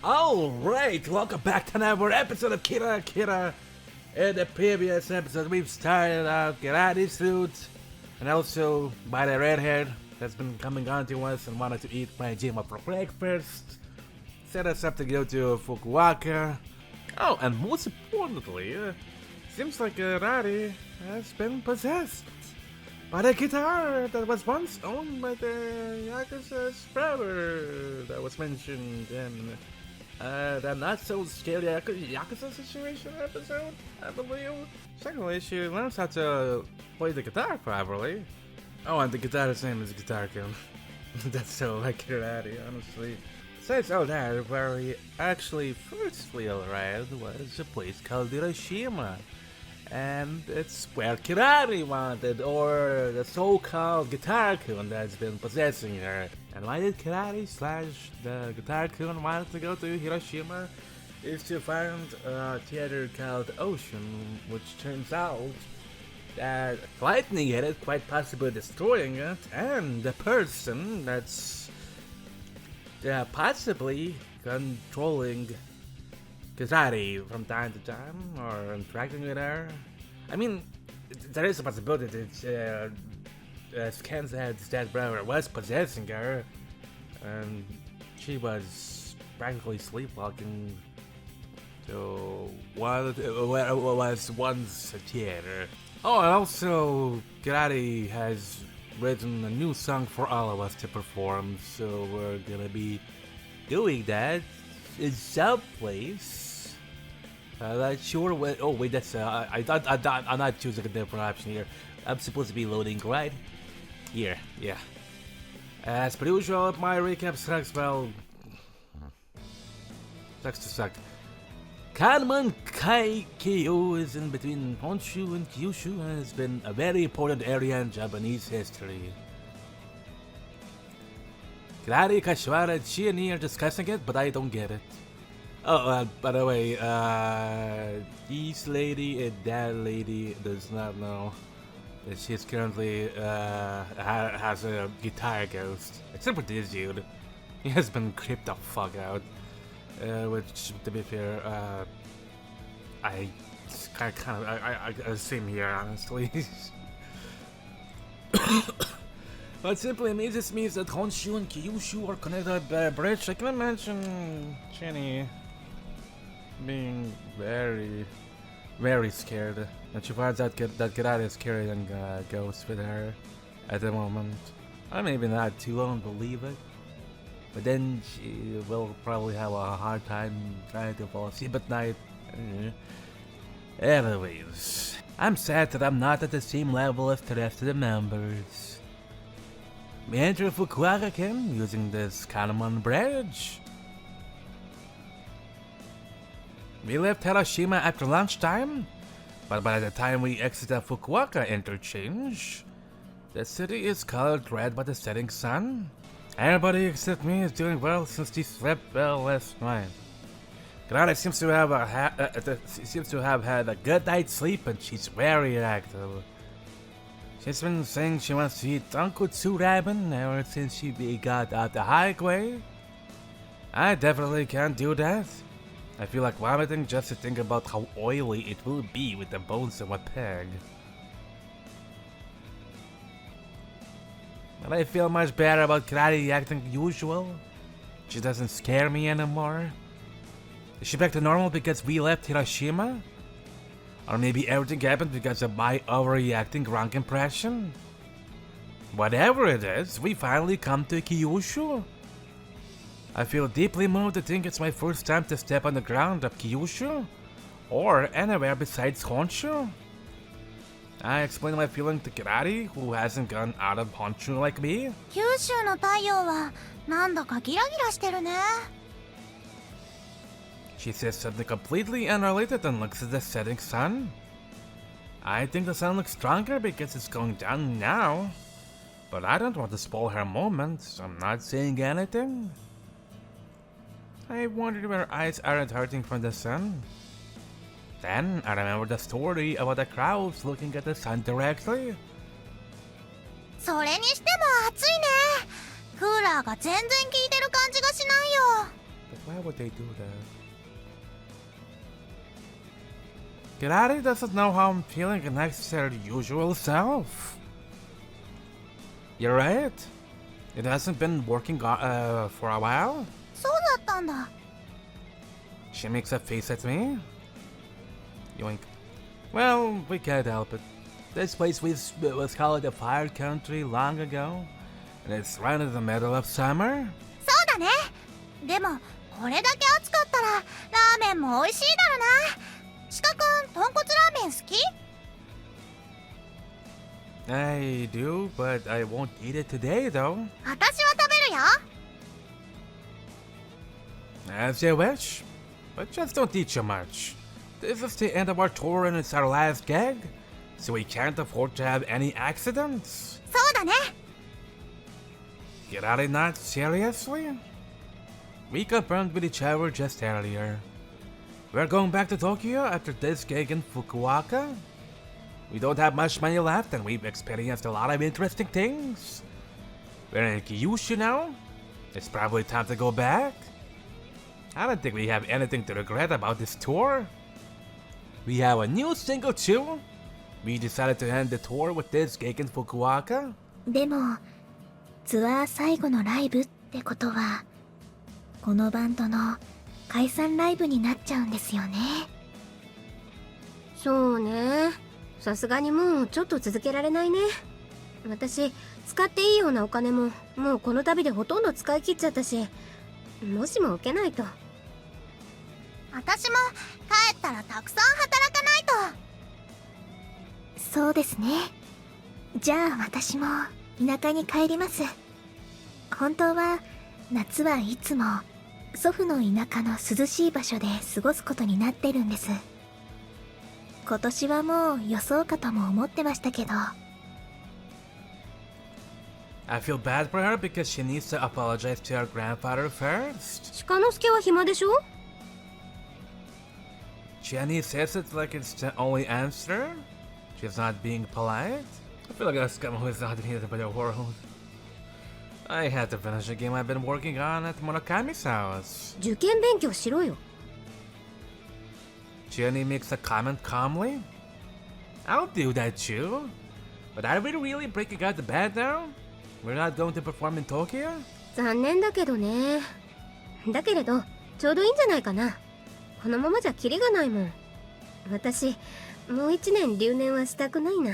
Alright, welcome back to another episode of Kira. In the previous episode, we've started out Kirari suit, and also by the redhead that's been coming on to us and wanted to eat my Jima for breakfast. Set us up to go to Fukuoka. Oh, and most importantly, seems like Kirari has been possessed by the guitar that was once owned by the Yakuza's brother that was mentioned in the not so scary Yakuza situation episode, I believe. Secondly, she learns how to play the guitar properly. Oh, and the guitar's name is Guitar-kun. That's so like Kirari, honestly. Besides all that, where we actually firstly arrived was a place called Hiroshima. And it's where Kirari wanted, or the so-called Guitar-kun that's been possessing her. And why did Kirari / the Guitar-kun wanted to go to Hiroshima? Is to find a theater called Ocean, which turns out that lightning hit it, quite possibly destroying it, and the person that's possibly controlling Kirari from time to time, or interacting with her. I mean, there is a possibility that Scansad's dead brother was possessing her, and she was practically sleepwalking to what was once a theater. Oh, and also, Kirari has written a new song for all of us to perform, so we're gonna be doing that in some place. Not sure what. Oh wait, that's I'm not choosing a different option here. I'm supposed to be loading right here. Yeah. As per usual, my recap sucks. Well, sucks to suck. Kanman Kaikyo is in between Honshu and Kyushu and has been a very important area in Japanese history. Kirari, Kashiwara, and Shioni are discussing it, but I don't get it. Oh, by the way, this lady and that lady does not know that she's currently has a guitar ghost. Except for this dude, he has been creeped the fuck out. Which, to be fair, I same here, honestly. What simply means this means that Honshu and Kyushu are connected by a bridge. I can imagine Jenny being very, very scared, and she finds out that Kirari is carrying a ghost with her at the moment. Or maybe not too long to believe it, but then she will probably have a hard time trying to fall asleep at night. Anyways, I'm sad that I'm not at the same level as the rest of the members. We enter Fukuoka again using this Kanamon bridge. We left Hiroshima after lunchtime, but by the time we exit the Fukuoka interchange, the city is colored red by the setting sun. Everybody except me is doing well since she slept well last night. Kirari seems to have had a good night's sleep and she's very active. She's been saying she wants to eat tonkotsu ramen ever since she got out the highway. I definitely can't do that. I feel like vomiting just to think about how oily it will be with the bones of a pig. But I feel much better about Kirari acting usual. She doesn't scare me anymore. Is she back to normal because we left Hiroshima? Or maybe everything happened because of my overreacting wrong impression? Whatever it is, we finally come to Kyushu. I feel deeply moved to think it's my first time to step on the ground of Kyushu, or anywhere besides Honshu. I explained my feeling to Kirari, who hasn't gone out of Honshu like me. 九州の太陽はなんだかギラギラしてるね。 She says something completely unrelated and looks at the setting sun. I think the sun looks stronger because it's going down now, but I don't want to spoil her moment, so I'm not saying anything. I wondered if her eyes aren't hurting from the sun. Then I remembered the story about the crowds looking at the sun directly. それにしても暑いね。クーラーが全然効いてる感じがしないよ。But why would they do that? Kirari doesn't know how I'm feeling next to their usual self. You're right. It hasn't been working for a while. そうだったんだ。 She makes a face at me. Yoink. Well, we can't help it. This place was called the Fire Country long ago, and it's right in the middle of summer. そうだね。でもこれだけ暑かったらラーメンも美味しいだろうな。鹿くん、豚骨ラーメン好き？ I do, but I won't eat it today, though. 私は食べるよ。 As you wish. But just don't eat too much. This is the end of our tour and it's our last gig, so we can't afford to have any accidents. そうだね。 Kirari, not seriously? We confirmed with each other just earlier. We're going back to Tokyo after this gig in Fukuoka. We don't have much money left and we've experienced a lot of interesting things. We're in Kyushu now. It's probably time to go back. I don't think we have anything to regret about this tour. We have a new single too. We decided to end the tour with this gig in Fukuoka. でもツアー最後のライブってことはこのバンドの解散ライブになっちゃうんですよね。そうね。さすがにもうちょっと続けられないね。私使っていいようなお金ももうこの旅でほとんど使い切っちゃったし、もしも受けないと。私も帰ったらたくさん働かないと。そうですね。じゃあ私も田舎に帰ります。本当は夏はいつも祖父の田舎の涼しい場所で過ごすことになってるんです。今年はもう予想かとも思ってましたけど。 I feel bad for her because she needs to apologize to her grandfather first. 鹿之助は暇でしょ？ Jenny says it like it's the only answer. She's not being polite. I feel like a scum who is not needed by the world. I had to finish a game I've been working on at Murakami's house. 受験勉強しろよ。 Jenny makes a comment calmly. I'll do that too. But are we really breaking out the band now? We're not going to perform in Tokyo? 残念だけどね。だけれどちょうどいいんじゃないかな。このままじゃキリがないもん。私もう一年留年はしたくないな。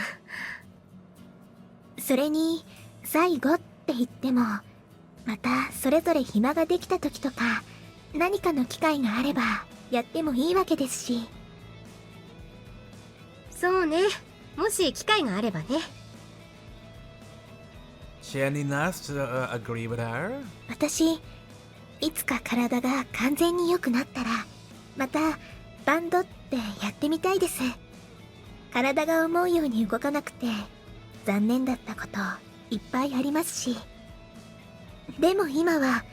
それに最後って言ってもまたそれぞれ暇ができた時とか何かの機会があればやってもいいわけですし。そうね。もし機会があればね。Jenny nods to agree with her. 私いつか体が完全に良くなったらまたバンドってやってみたいです。体が思うように動かなくて残念だったこといっぱいありますし、でも今は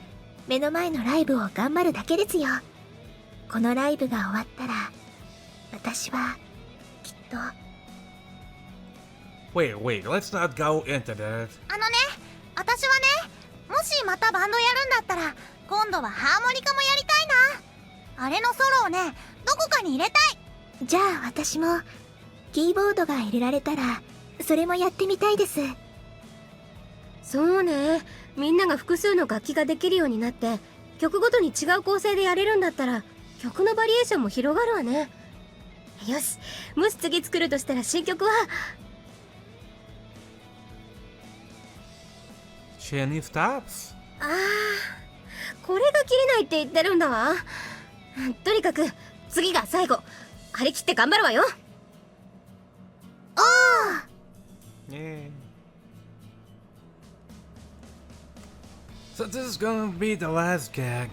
目の前のライブを頑張るだけですよ。このライブが終わったら私はきっと。 Wait, let's not go into that. 私はね、もしまたバンドやるんだったら今度はハーモニカもやりたいな。あれのソロをね、どこかに入れたい。じゃあ私もキーボードが入れられたらそれもやってみたいです。そうね。みんなが複数の楽器ができるようになって曲ごとに違う構成でやれるんだったら曲のバリエーションも広がるわね。よし、もし次作るとしたら新曲は。 Jenny stops. ああ、これが切れないって言ってるんだわ。とにかく次が最後。張り切って頑張るわよ。Yeah. So this is gonna be the last gag.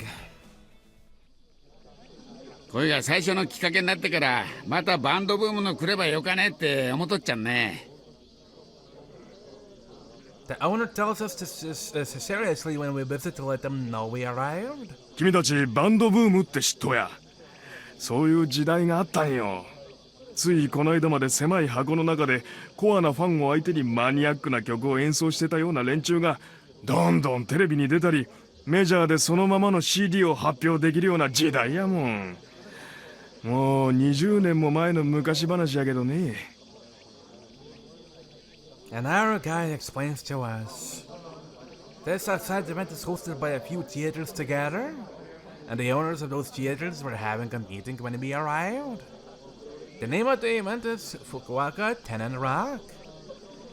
これが最初のきっかけになってからまたバンドブームの来ればよかねって思っとっちゃんね。 The owner tells us seriously when we visit to let them know we arrived. 君たちバンドブームって知っとや。そういう時代があったんよ。ついこの間まで狭い箱の中でコアなファンを相手にマニアックな曲を演奏してたような連中がどんどんテレビに出たりメジャーでそのままの CD を発表できるような時代やもん。もう20年も前の昔話やけどね。And our guy explains to us. This outside event is hosted by a few theaters together, and the owners of those theaters were having a meeting when we arrived. The name of the event is Fukuoka Tenon Rock.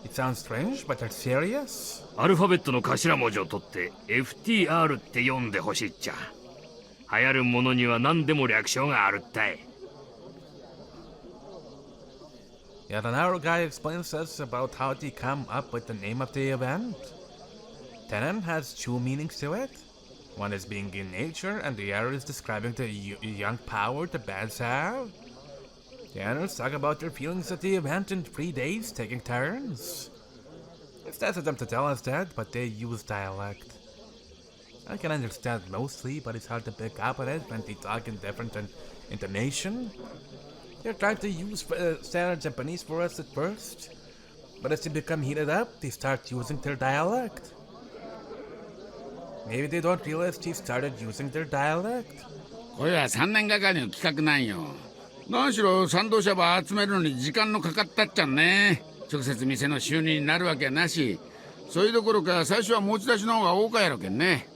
It sounds strange, but they're serious. アルファベットの頭文字を取って FTR って読んでほしいっちゃ。流行るものには何でも略称があるったい。Yeah, then our guy explains to us about how they come up with the name of the event. Tenon has two meanings to it. One is being in nature, and the other is describing the young power the bands have. The owners talk about their feelings at the event in 3 days, taking turns. It's nice of them to tell us that, but they use dialect. I can understand mostly, but it's hard to pick up on it when they talk in different intonation. They're trying to use standard Japanese for us at first, but as they become heated up, they start using their dialect. Maybe they don't realize they started using their dialect. これは3年がかりの企画なんよ。何しろ賛同者ば集めるのに時間のかかったっちゃんね。直接店の収入になるわけなし。それどころか最初は持ち出しの方が多かやろけんね。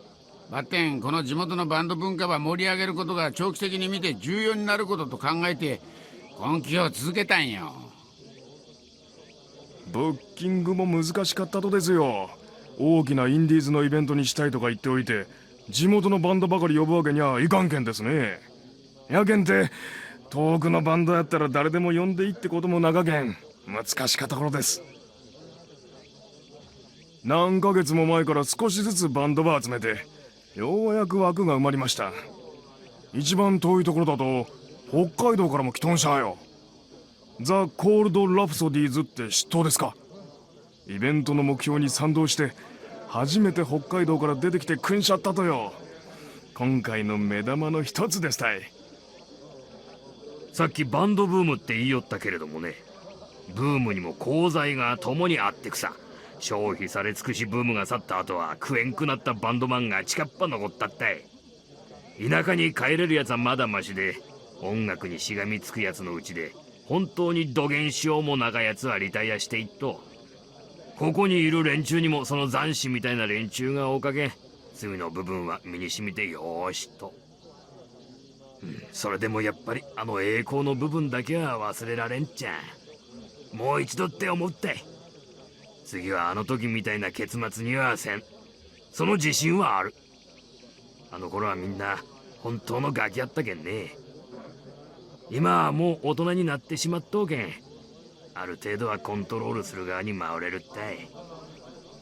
バッテンこの地元のバンド文化ば盛り上げることが長期的に見て重要になることと考えて根気を続けたんよ。ブッキングも難しかったとですよ。大きなインディーズのイベントにしたいとか言っておいて、地元のバンドばかり呼ぶわけにはいかんけんですね。やけんって遠くのバンドやったら誰でも呼んでいいってこともなかけん難しかった頃です。何ヶ月も前から少しずつバンドば集めてようやく枠が埋まりました。一番遠いところだと北海道からも来とんしゃよ。ザ・コールド・ラプソディーズって知っとうですか？イベントの目標に賛同して初めて北海道から出てきてくんしゃったとよ。今回の目玉の一つですたい。さっきバンドブームって言いよったけれどもね、ブームにも功罪が共にあってくさ。消費され尽くしブームが去った後は食えんくなったバンドマンが近っぱ残ったったい。田舎に帰れるやつはまだマシで、音楽にしがみつくやつのうちで本当にどげんしようもなかやつはリタイアしていっと。ここにいる連中にもその残死みたいな連中がおかげ、罪の部分は身に染みてよーしと。それでもやっぱりあの栄光の部分だけは忘れられんちゃ。もう一度って思って。次はあの時みたいな結末にはせん。その自信はある。あの頃はみんな本当のガキやったけんね。今はもう大人になってしまっとうけん、ある程度はコントロールする側に回れるったい。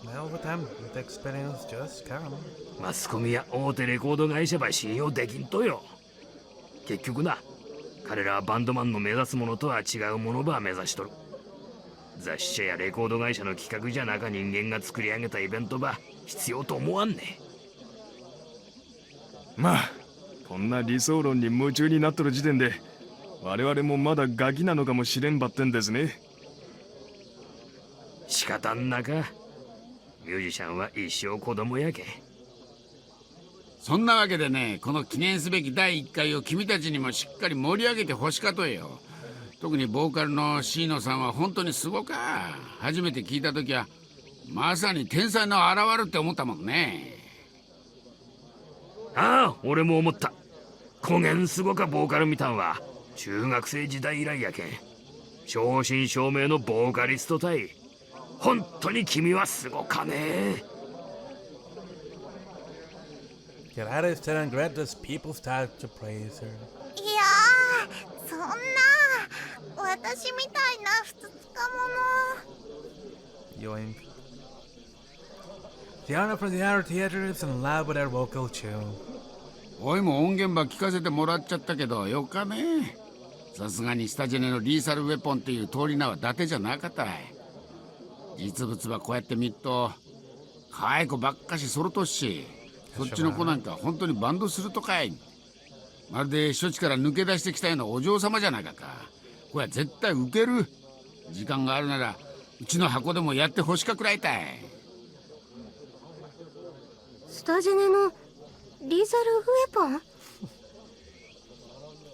Well, with them, with experience just come. マスコミや大手レコード会社ば信用できんとよ。結局な、彼らはバンドマンの目指すものとは違うものば目指しとる。雑誌社やレコード会社の企画じゃなか人間が作り上げたイベントば必要と思わんね。まあこんな理想論に夢中になっとる時点で我々もまだガキなのかもしれんばってんですね。仕方んなか。ミュージシャンは一生子供やけ。そんなわけでね、この記念すべき第1回を君たちにもしっかり盛り上げてほしかとよ。特にボーカルの椎野さんは本当にすごか。初めて聞いた時はまさに天才の現るって思ったもんね。ああ、俺も思った。こげんすごかボーカル見たんは中学生時代以来やけん。正真正銘のボーカリスト対。本当に君はすごかね。Kirari is telling Grant as people start to praise her. いやー、そんな私みたいなふつつか者。 Yoink. The owner from the outer theater is in love with her vocal too. おいも音源ば聞かせてもらっちゃったけどよかね。さすがにスタジェネのリーサルウェポンっていう通り名は伊達じゃなかったい。実物はこうやって見ると可愛い子ばっかし揃とっし、そっちの子なんか本当にバンドするとかい。まるで処置から抜け出してきたようなお嬢様じゃないか。これは絶対ウケる。時間があるならうちの箱でもやってほしかくらいたい。スタジェネのリーサルウェポン？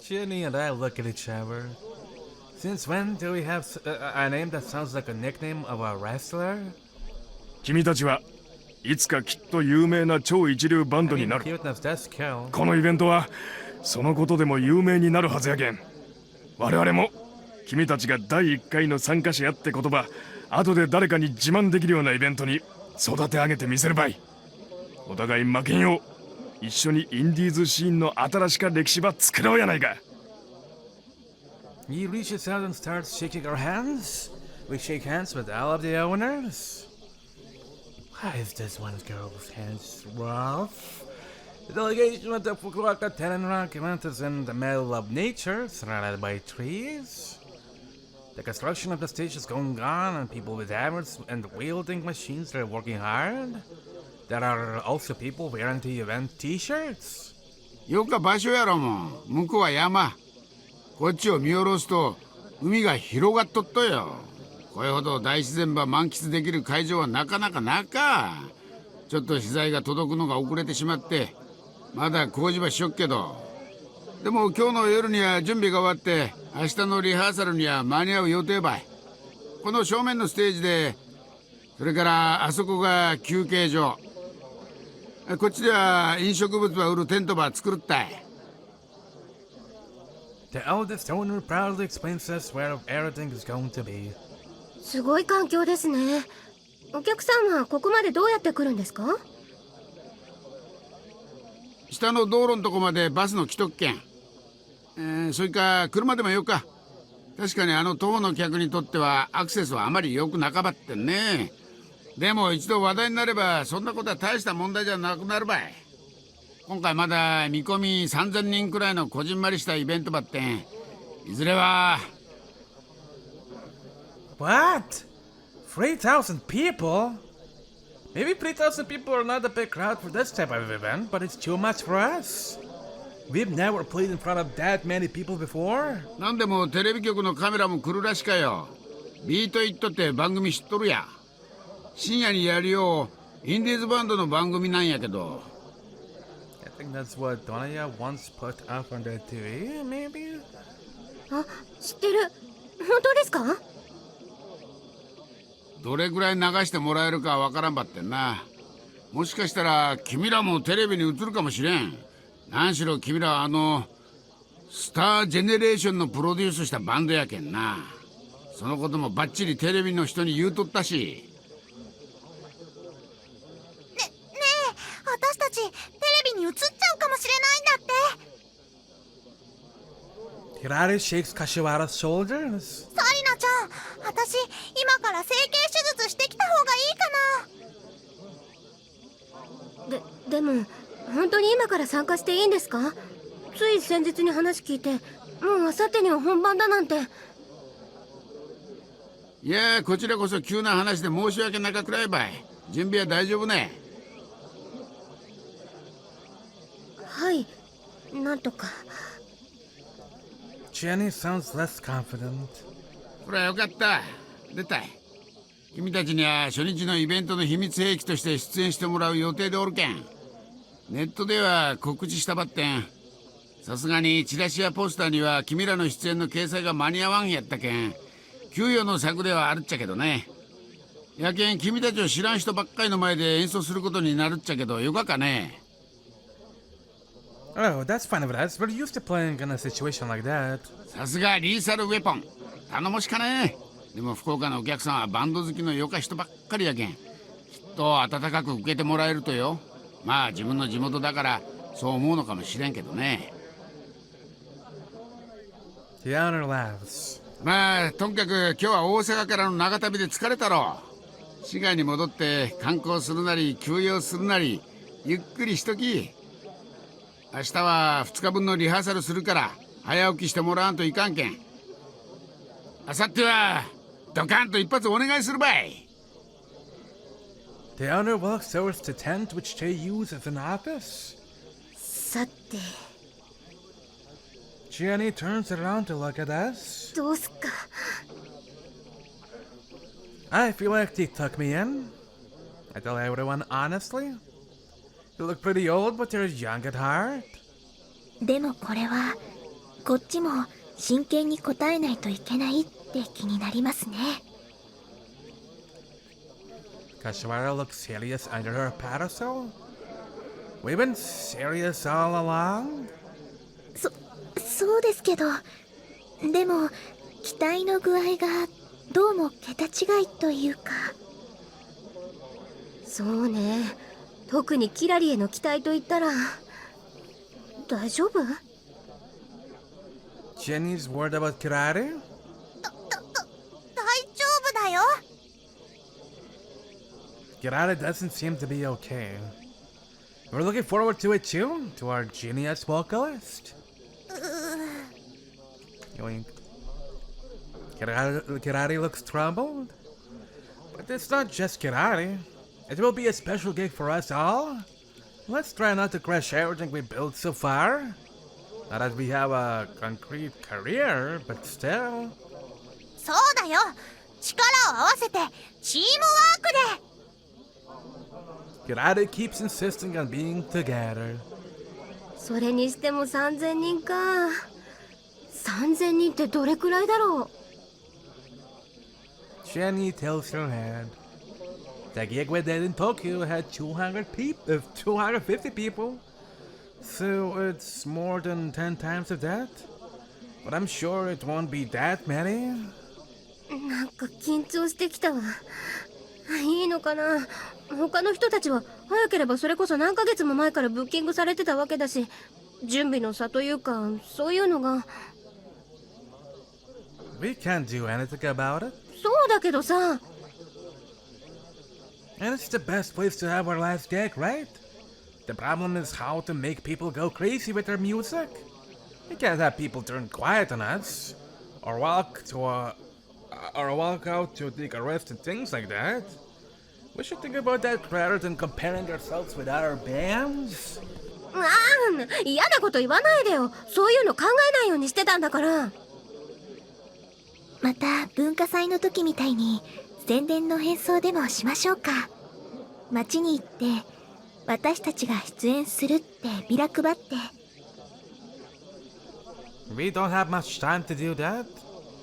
Jenny and I look at each other. Since when do we have a name that sounds like a nickname of a wrestler? 君たちはいつかきっと有名な超一流バンドになる。 Cuteness does kill. このイベントはそのことでも有名になるはずやけん。我々も君たちが第1回の参加者やって言葉、後で誰かに自慢できるようなイベントに育て上げてみせるばい。お互い負けんよう一緒にインディーズシーンの新しか歴史ば作ろうやないか。 He reaches out and starts shaking our hands. We shake hands with all of the owners. Why is this one girl's hands rough? The delegation of the Fukuoka Tenenrock event is in the middle of nature, surrounded by trees. The construction of the stage is going on, and people with hammers and wielding machines are working hard. There are also people wearing the event T-shirts. よか場所やろもん。向こうは山。こっちを見下ろすと海が広がっとっとよ。これほど大自然ば満喫できる会場はなかなかなか。ちょっと資材が届くのが遅れてしまってまだ工事はしよっけど、でも今日の夜には準備が終わって明日のリハーサルには間に合う予定ばい。この正面のステージで、それからあそこが休憩所、こっちでは飲食物ば売るテントば作るったい。The eldest owner proudly explains us where everything is going to be. すごい環境ですね。お客さんはここまでどうやって来るんですか？下の道路のとこまでバスの来とっけん。それか車でもよっか。確かにあの徒歩の客にとってはアクセスはあまり良くなかばってんね。でも一度話題になればそんなことは大した問題じゃなくなるばい。今回まだ見込み3000人くらいのこじんまりしたイベントばってん。いずれは。 What? 3,000 people? Maybe 3,000 people are not a big crowd for this type of event, but it's too much for us. We've never played in front of that many people before. なんでもテレビ局のカメラも来るらしかよ。ビートイットって番組知っとるや。深夜にやるようインディーズバンドの番組なんやけど。I think that's what Donaya once put up on the TV, maybe? あ、知ってる。本当ですか？どれぐらい流してもらえるかわからんばってんな。もしかしたら君らもテレビに映るかもしれん。何しろ君らはスタージェネレーションのプロデュースしたバンドやけんな。そのこともバッチリテレビの人に言うとったし。私たちテレビに映っちゃうかもしれないんだって。 Kirari shakes Kashiwara's shoulders. サリナちゃん、私今から整形手術してきた方がいいかな。でも本当に今から参加していいんですか？つい先日に話聞いて、もう明後日には本番だなんて。いやこちらこそ急な話で申し訳なかくらいばい。準備は大丈夫ね。はい、なんとか。 Jenny sounds less confident. これはよかった。出たい。君たちには初日のイベントの秘密兵器として出演してもらう予定でおるけん。ネットでは告知したばってん。さすがにチラシやポスターには君らの出演の掲載が間に合わんやったけん、給与の策ではあるっちゃけどね。やけん君たちを知らん人ばっかりの前で演奏することになるっちゃけどよかかね。 Oh, that's fine with us. We're used to playing in a situation like that. さすがリーサルウェポン。頼もしかね。でも福岡のお客さんはバンド好きのよか人ばっかりやけん、きっと温かく受けてもらえるとよ。まあ自分の地元だからそう思うのかもしれんけどね。 The owner laughs. まあとにかく今日は大阪からの長旅で疲れたろう。市街に戻って観光するなり休養するなりゆっくりしとき。明日は2日分のリハーサルするから早起きしてもらわんといかんけん。明後日はドカンと一発お願いするばい。 The owner walks towards the tent which they use as an office. さて Jenny turns around to look at us. どうすっか。 I feel like they took me in. I tell everyone honestly. It You look pretty old, but you're young at heart. でもこれはこっちも真剣に答えないといけないって気になりますね。Kashwara looks serious under her parasol. We've been serious all along. そうですけど、でも機体の具合がどうも桁違いというか。そうね、特にキラリへの期待といったら。大丈夫？ Jenny's worried about Kirari? 大丈夫だよ。Kirari doesn't seem to be okay. We're looking forward to it too, to our genius vocalist. Yoink. Kirari looks troubled. But it's not just Kirari. It will be a special gig for us all. Let's try not to crush everything we built so far. Not that we have a concrete career, but still. そうだよ。力を合わせてチームワークで。Kirari keeps insisting on being together. それにしても3000人か。3000人ってどれくらいだろう。Jenny tilts her head. The gig we did in Tokyo had 250 people. So it's more than 10 times of that. But I'm sure it won't be that many. なんか緊張してきたわ。いいのかな。他の人たちは早ければそれこそ何ヶ月も前からブッキングされてたわけだし、準備の差というかそういうのが。We can't do anything about it. そうだけどさ。And it's the best place to have our last gig, right? The problem is how to make people go crazy with their music. We can't have people turn quiet on us, or walk out to take a rest and things like that. We should think about that rather than comparing ourselves with other bands. 嫌なこと言わないでよ。そういうの考えないようにしてたんだから。また文化祭の時みたいに宣伝の変装でもしましょうか。街に行って私たちが出演するってビラ配って。We don't have much time to do that.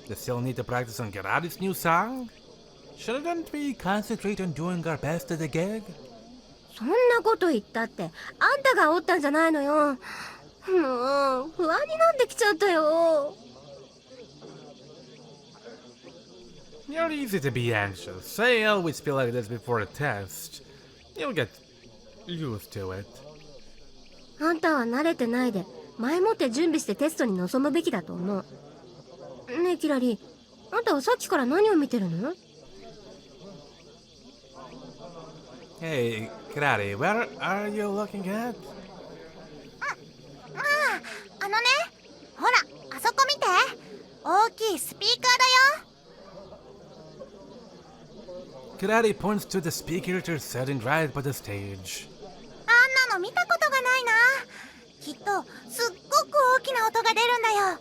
We still need to practice on Kirari's new song. Shouldn't we concentrate on doing our best at the gig? そんなこと言ったってあんたが煽ったんじゃないのよ。もう不安になってきちゃったよ。You're easy to be anxious. I always feel like this before a test. You'll get used to it. あんたは慣れてないで前もって準備してテストに臨むべきだと思う。ねえキラリ、あんたはさっきから何を見てるの？ Hey, Kirari, where are you looking at? あのね、ほらあそこ見て。大きいスピーカーだよ。Kirari points to the speakers sitting right by the stage. あんなの見たことがないな。きっとすっごく大きな音が出るんだよ。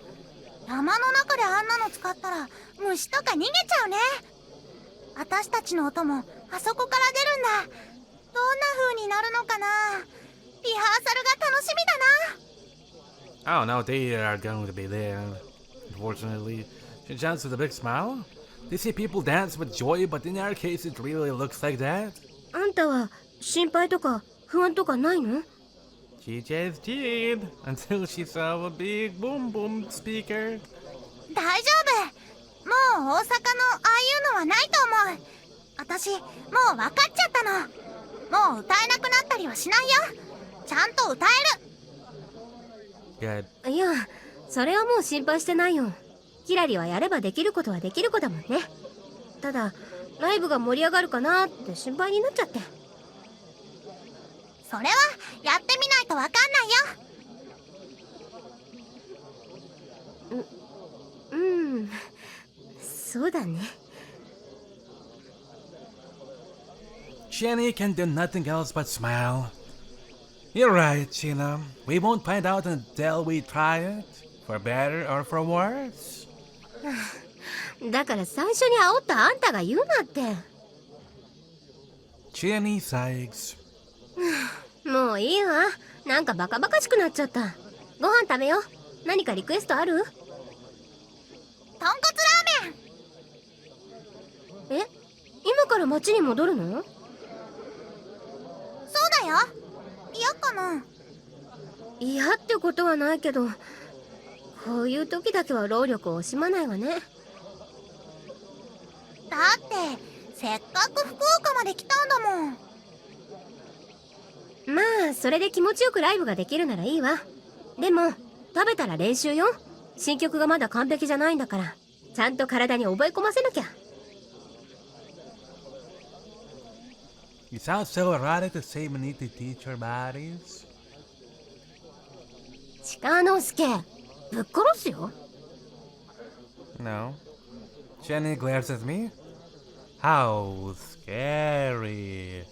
山の中であんなの使ったら虫とか逃げちゃうね。私たちの音もあそこから出るんだ。どんな風になるのかな。リハーサルが楽しみだな。Oh no, they are going to be there. Unfortunately, she jumps with a big smile. They see people dance with joy, but in our case, it really looks like that. あんたは心配とか不安とかないの？ She just did until she saw a big boom boom speaker. 大丈夫。もう大阪のああいうのはないと思う。私もう分かっちゃったの。もう歌えなくなったりはしないよ。ちゃんと歌える。Good. いや、それはもう心配してないよ。キラリはやればできることはできる子だもんね。ただライブが盛り上がるかなって心配になっちゃって。それはやってみないと分かんないよ。そうだね。Jenny can do nothing else but smile. You're right, Sheena. We won't find out until we try it, for better or for worse. だから最初に煽ったあんたが言うなって。Jenny sighs. もういいわ。なんかバカバカしくなっちゃった。ご飯食べよう。何かリクエストある？とんこつラーメン。え、今から町に戻るの？そうだよ。嫌かな？嫌ってことはないけど、こういう時だけは労力を惜しまないわね。だってせっかく福岡まで来たんだもん。まあそれで気持ちよくライブができるならいいわ。でも食べたら練習よ。新曲がまだ完璧じゃないんだから、ちゃんと体に覚え込ませなきゃ。 You sound so erotic to say we need to teach our bodies. 鹿之助、ぶっ殺すよ。 No. Jenny glares at me. How scary.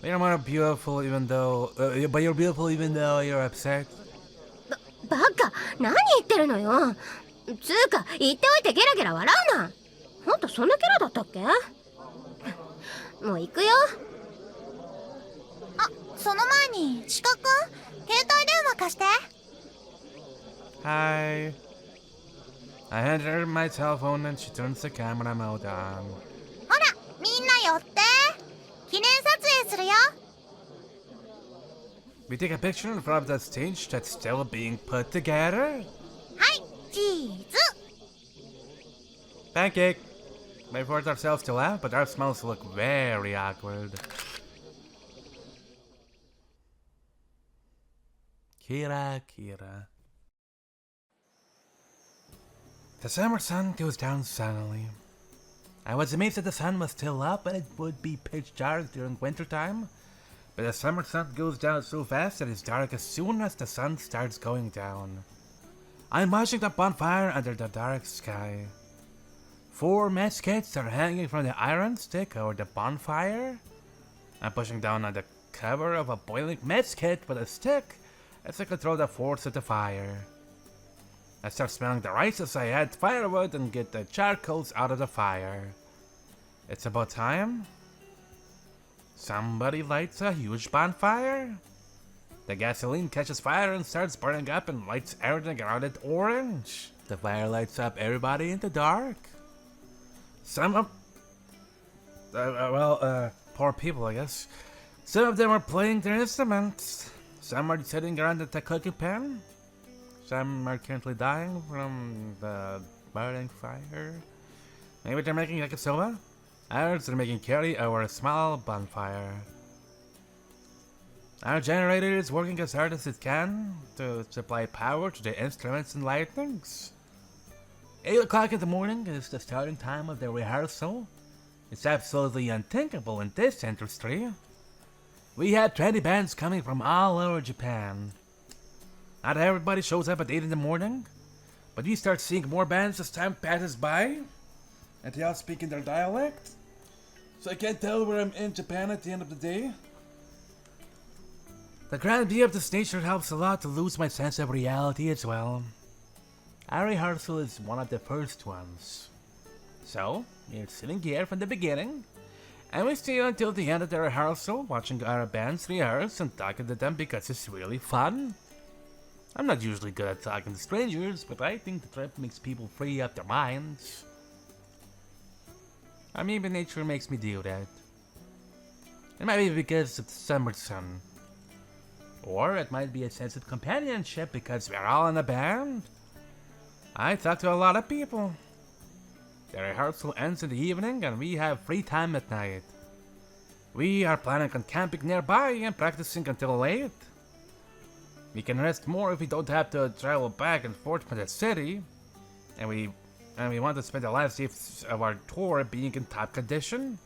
You're more beautiful even though... but you're beautiful even though you're upset. バカ、何言ってるのよ。つうか言っておいてゲラゲラ笑うな。あんたそんなキャラだったっけ？もう行くよ。あ、その前に鹿くん、携帯電話貸して。Hi. I hand her my cell phone and she turns the camera mode on. ほら、みんな寄って。記念撮影するよ。We take a picture in front of the stage that's still being put together. はい、チーズ。 Pancake. We force ourselves to laugh, but our smiles look very awkward. Kira, Kira. The summer sun goes down suddenly. I was amazed that the sun was still up and it would be pitch dark during winter time, but the summer sun goes down so fast that it's dark as soon as the sun starts going down. I'm watching the bonfire under the dark sky. 4 muskets are hanging from the iron stick over the bonfire. I'm pushing down on the cover of a boiling musket with a stick as I control the force of the fire. I start smelling the rice as I add firewood and get the charcoals out of the fire. It's about time. Somebody lights a huge bonfire. The gasoline catches fire and starts burning up and lights everything around it orange. The fire lights up everybody in the dark. Some of... poor people, I guess. Some of them are playing their instruments. Some are sitting around at the cooking pan. Some are currently dying from the burning fire. Maybe they're making yakisoba. Others are making curry over a small bonfire. Our generator is working as hard as it can to supply power to the instruments and lightnings. 8 o'clock in the morning is the starting time of the rehearsal. It's absolutely unthinkable in this industry. We had 20 bands coming from all over Japan. Not everybody shows up at 8 in the morning, but we start seeing more bands as time passes by, and they all speak in their dialect, so I can't tell where I'm in Japan at the end of the day. The grand view of this nature helps a lot to lose my sense of reality as well. Our rehearsal is one of the first ones. So, we're sitting here from the beginning, and we stay until the end of the rehearsal, watching our bands rehearse and talking to them because it's really fun. I'm not usually good at talking to strangers, but I think the trip makes people free up their minds. Or maybe nature makes me do that. It might be because of the summer sun. Or it might be a sense of companionship because we're all in a band. I talk to a lot of people. The rehearsal ends in the evening and we have free time at night. We are planning on camping nearby and practicing until late. We can rest more if we don't have to travel back and forth from the city. And we want to spend the last days of our tour being in top condition.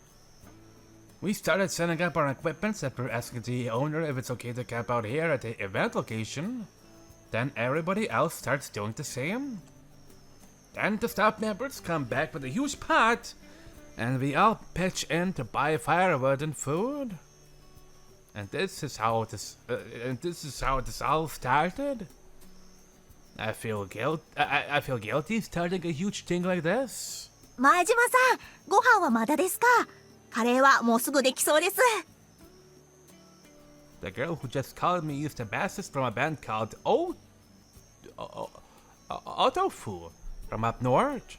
We started setting up our equipment after asking the owner if it's okay to camp out here at the event location. Then everybody else starts doing the same. Then the staff members come back with a huge pot, and we all pitch in to buy firewood and food. And this is how this all started. I feel guilty starting a huge thing like this. 前島さん、ご飯はまだですか？カレーはもうすぐできそうです。The girl who just called me is the bassist from a band called Otofu from up north.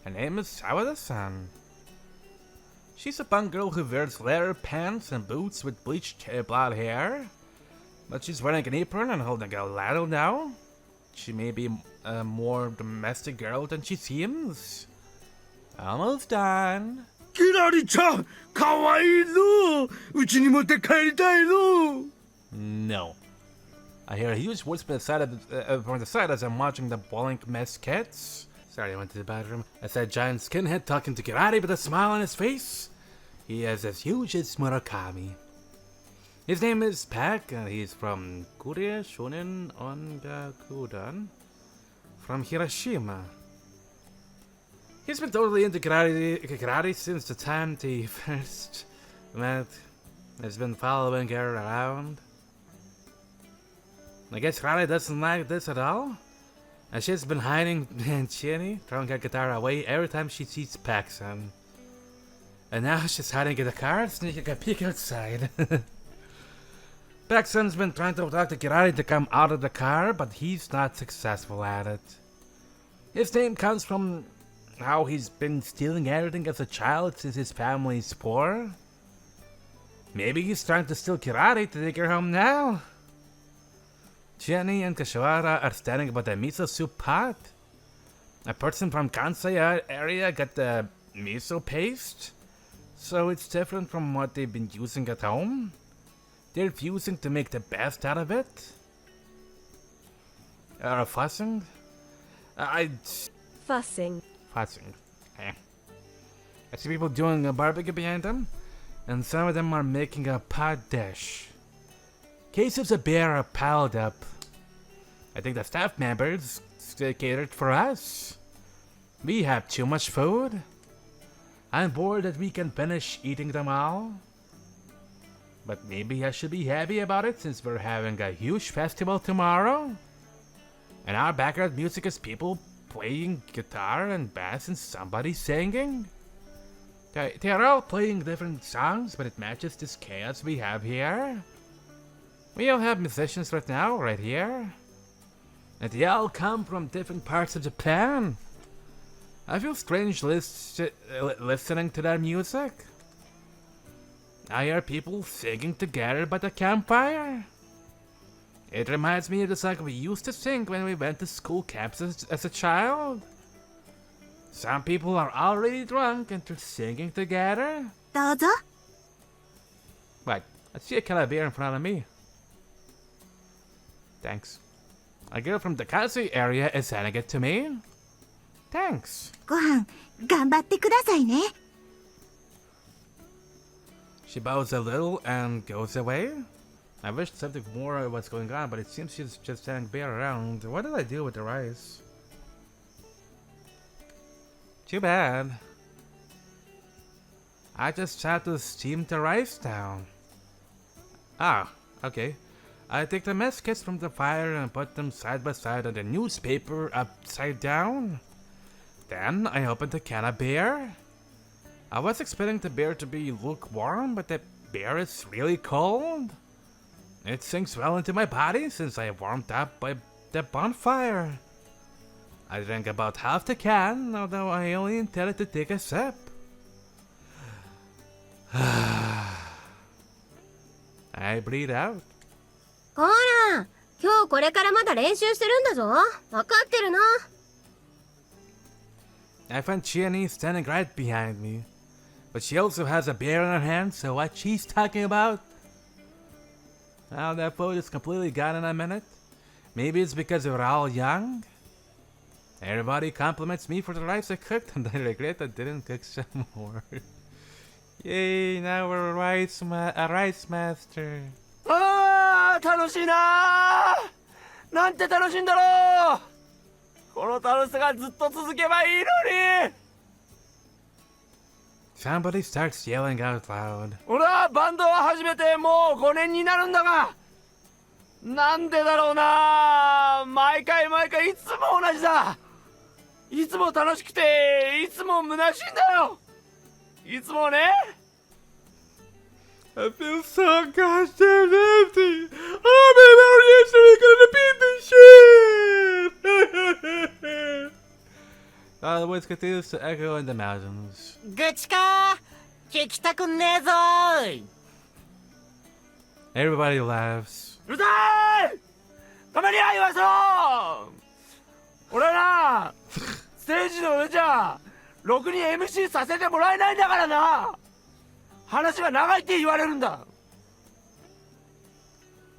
Her name is Sawada-san. She's a punk girl who wears leather pants and boots with bleached blonde hair. But she's wearing an apron and holding a ladle now. She may be a more domestic girl than she seems. Almost done. キラリちゃん、かわいいぞ。うちに持って帰りたいぞ。 No. I hear a huge voice from the side as I'm watching the boiling mess kits. Sorry, I went to the bathroom. I said giant skinhead talking to Kirari with a smile on his face. He is as huge as Murakami. His name is Pack, and he's from Korea Shonen Ongakudan, from Hiroshima. He's been totally into karate since the time they first met. He's been following her around. I guess Kirari doesn't like this at all. And she's been hiding and Chinny, throwing her guitar away every time she sees Paxson. And now she's hiding in the car, sneaking a peek outside. Paxson's been trying to talk to Kirari to come out of the car, but he's not successful at it. His name comes from how he's been stealing everything as a child since his family's poor. Maybe he's trying to steal Kirari to take her home now. Jenny and Kashiwara are standing by the miso soup pot. A person from Kansai area got the miso paste, so it's different from what they've been using at home. They're fusing to make the best out of it. Fussing? Fussing. Fussing. Eh. I see people doing a barbecue behind them, and some of them are making a pot dish. Cases of beer are piled up. I think the staff members catered for us. We have too much food. I'm bored that we can finish eating them all. But maybe I should be happy about it since we're having a huge festival tomorrow. And our background music is people playing guitar and bass and somebody singing. They are all playing different songs, but it matches this chaos we have here. We all have musicians right now, right here. And they all come from different parts of Japan. I feel strange listening to their music. I hear people singing together by the campfire. It reminds me of the song we used to sing when we went to school camps as a child. Some people are already drunk and they're singing together. どうぞ。 What? I see a can of beer in front of me. Thanks. A girl from the Kansai area is handing it to me. Thanks. ご飯、頑張ってくださいね。 She bows a little and goes away. I wish something more was going on, but it seems she's just standing bare around. What did I do with the rice? Too bad. I just had to steam the rice down. Ah, okay. I take the mess kits from the fire and put them side by side on the newspaper upside down. Then I opened the can of beer. I was expecting the beer to be lukewarm, but the beer is really cold. It sinks well into my body since I warmed up by the bonfire. I drank about half the can, although I only intended to take a sip. I breathe out. ほら、今日これからまだ練習してるんだぞ。わかってるな。I find Chiani standing right behind me. But she also has a beer in her hand, so what she's talking about? Well, that food is completely gone in a minute. Maybe it's because we're all young. Everybody compliments me for the rice I cooked, and I regret I didn't cook some more. Yay, now we're a rice master. ああ、楽しいなー。なんて楽しいんだろう。この楽しさがずっと続けばいいのに。Somebody starts yelling out loud. 俺はバンドを始めてもう5年になるんだが、なんでだろうな。毎回いつも同じだ。いつも楽しくていつも虚しいんだよ。いつもね。I feel so gosh damn empty. Oh man, I don't actually gonna beat the shit. The voice continues to echo in the mountains. 愚痴か聞きたくねえぞーい Everybody laughs. うるさいたまには言わそう俺なステージの上じゃろくに MC させてもらえないんだからな話が長いって言われるんだ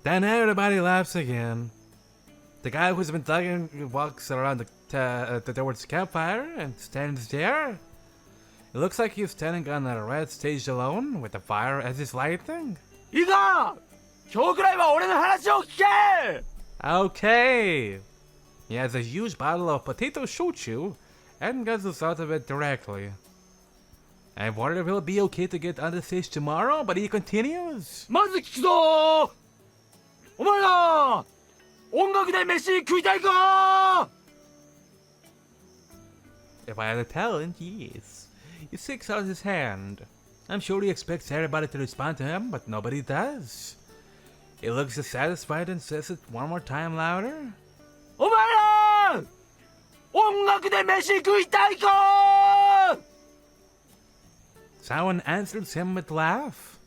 Then everybody laughs again. The guy who's been talking walks around towards the campfire and stands there. It looks like he's standing on a red stage alone with the fire as his lighting. いいか今日くらいは俺の話を聞け Okay. He has a huge bottle of potato shochu and guzzles out of it directly. I wonder if he'll be okay to get on the stage tomorrow, but he continues. まず聞くぞお前ら音楽で飯食いたいか If I had a talent, yes. He sticks out his hand. I'm sure he expects everybody to respond to him, but nobody does. He looks dissatisfied and says it one more time louder. お前ら音楽で飯食いたいか Someone answers him with a laugh.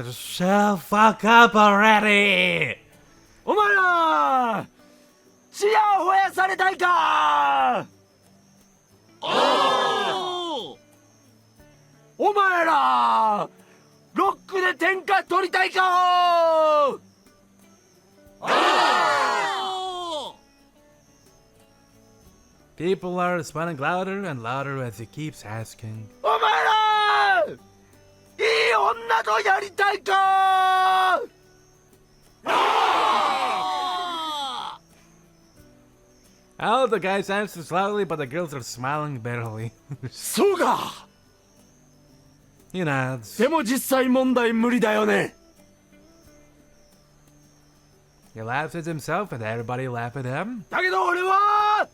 Just shut the fuck up already! お前らチヤホヤされたいかお前らロックで天下取りたいか People are responding louder and louder as he keeps asking. お前らいい女とやりたいか All the guys answer loudly, but the girls are smiling bitterly. そうか He nods. でも実際問題無理だよね He laughs at himself and everybody laugh at him. だけど俺は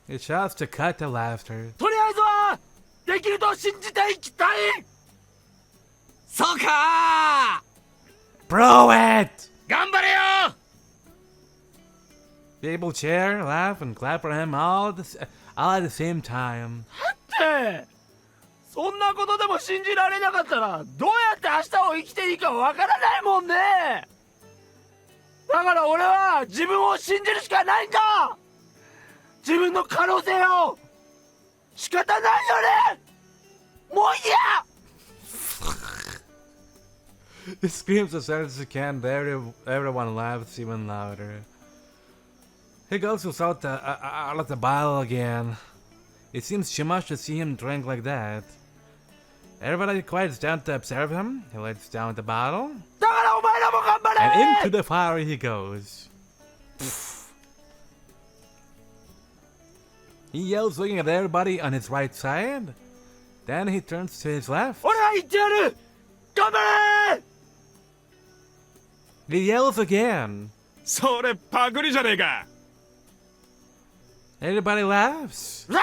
He shouts to cut the laughter. とりあえずはできると信じていきたいそうか Bro it! 頑張れよ People cheer, laugh, and clap for him all at the same time. ってそんなことでも信じられなかったらどうやって明日を生きていいかわからないもんねだから俺は自分を信じるしかないんだ自分の可能性を仕方ないよねもういいや He screams as hard as he can, but everyone laughs even louder. He goes out of the bottle again. It seems too much to see him drink like that. Everybody quiets down to observe him. He lays down the bottle, だからお前らも頑張 and れ into the fire he goes. He yells, looking at everybody on his right side. Then he turns to his left. 俺は言ってやる頑張れ He yells again. それパクリじゃねえか Everybody laughs. うぜ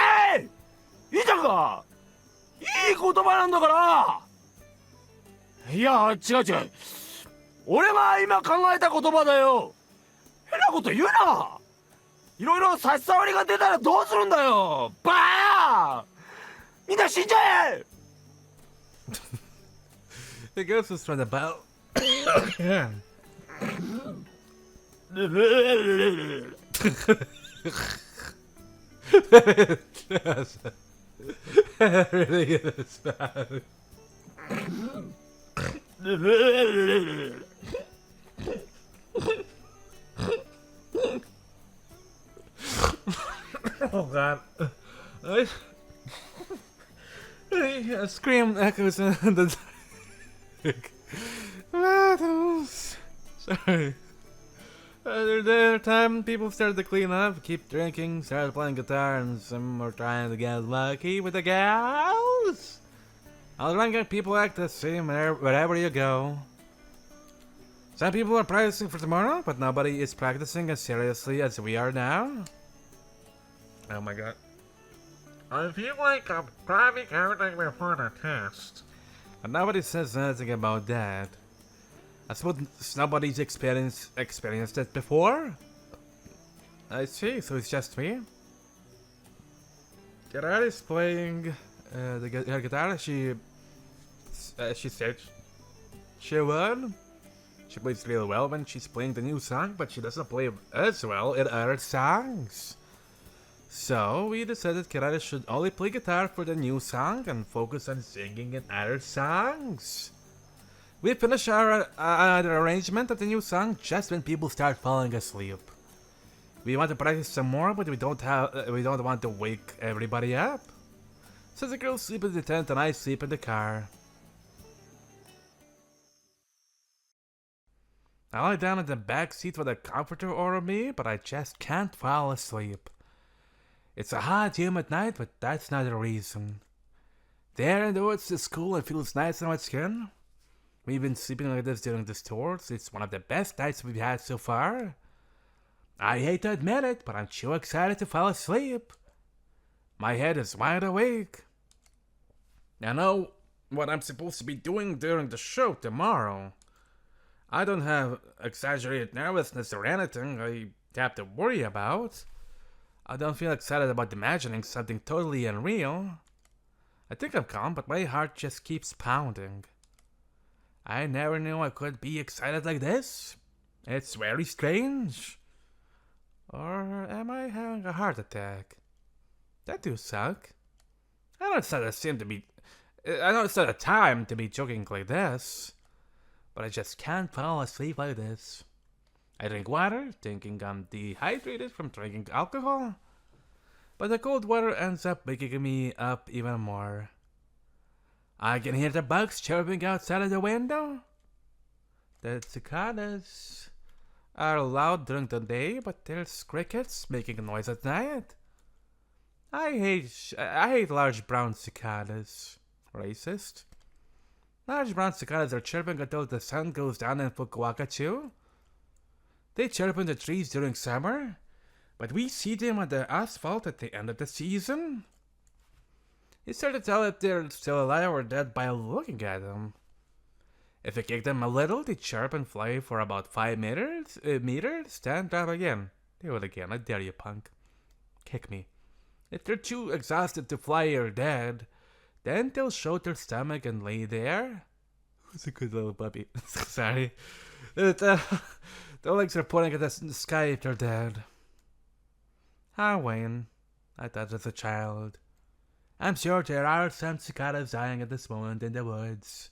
いいいじゃんかいい言葉なんだからいや違う違う俺は今考えた言葉だよ変なこと言うないろいろ差し障りが出たらどうするんだよバーンみんな死んじゃえ He goes to from the bottle. Really is bad. Oh god. A scream echoes in the battles. Sorry. There time people started to clean up, keep drinking, started playing guitar, and some were trying to get lucky with the gals. All drunken people act the same wherever you go. Some people are practicing for tomorrow, but nobody is practicing as seriously as we are now. Oh my god. I feel like I'm cramming everything before the test. And nobody says anything about that. I suppose nobody's experienced it before? I see, so it's just me. Kirari's playing her guitar. She said she would. She plays really well when she's playing the new song, but she doesn't play as well in other songs. So we decided Kirari should only play guitar for the new song and focus on singing in other songs. We finish our arrangement of the new song just when people start falling asleep. We want to practice some more, but we don't want to wake everybody up. So the girls sleep in the tent and I sleep in the car. I lie down in the back seat with a comforter over me, but I just can't fall asleep. It's a hot, humid night, but that's not the reason. There in the woods is cool and feels nice on my skin. We've been sleeping like this during this tour, so it's one of the best nights we've had so far. I hate to admit it, but I'm too excited to fall asleep. My head is wide awake. I know what I'm supposed to be doing during the show tomorrow. I don't have exaggerated nervousness or anything I have to worry about. I don't feel excited about imagining something totally unreal. I think I'm calm, but my heart just keeps pounding. I never knew I could be excited like this. It's very strange. Or am I having a heart attack? That do suck. I know it's not a time to be joking like this, but I just can't fall asleep like this. I drink water, thinking I'm dehydrated from drinking alcohol, but the cold water ends up waking me up even more. I can hear the bugs chirping outside of the window. The cicadas are loud during the day, but there's crickets making noise at night. I hate large brown cicadas. Racist. Large brown cicadas are chirping until the sun goes down in Fukuoka too. They chirp in the trees during summer, but we see them on the asphalt at the end of the season. It's hard to tell if they're still alive or dead by looking at them. If you kick them a little, they chirp and fly for about 5 meters, then drop again. Do it again, I dare you, punk. Kick me. If they're too exhausted to fly or dead, then they'll show their stomach and lay there. Who's a good little puppy? Sorry. The legs are pointing at the sky if they're dead. Ah, Wayne. I thought as a child. I'm sure there are some cicadas dying at this moment in the woods.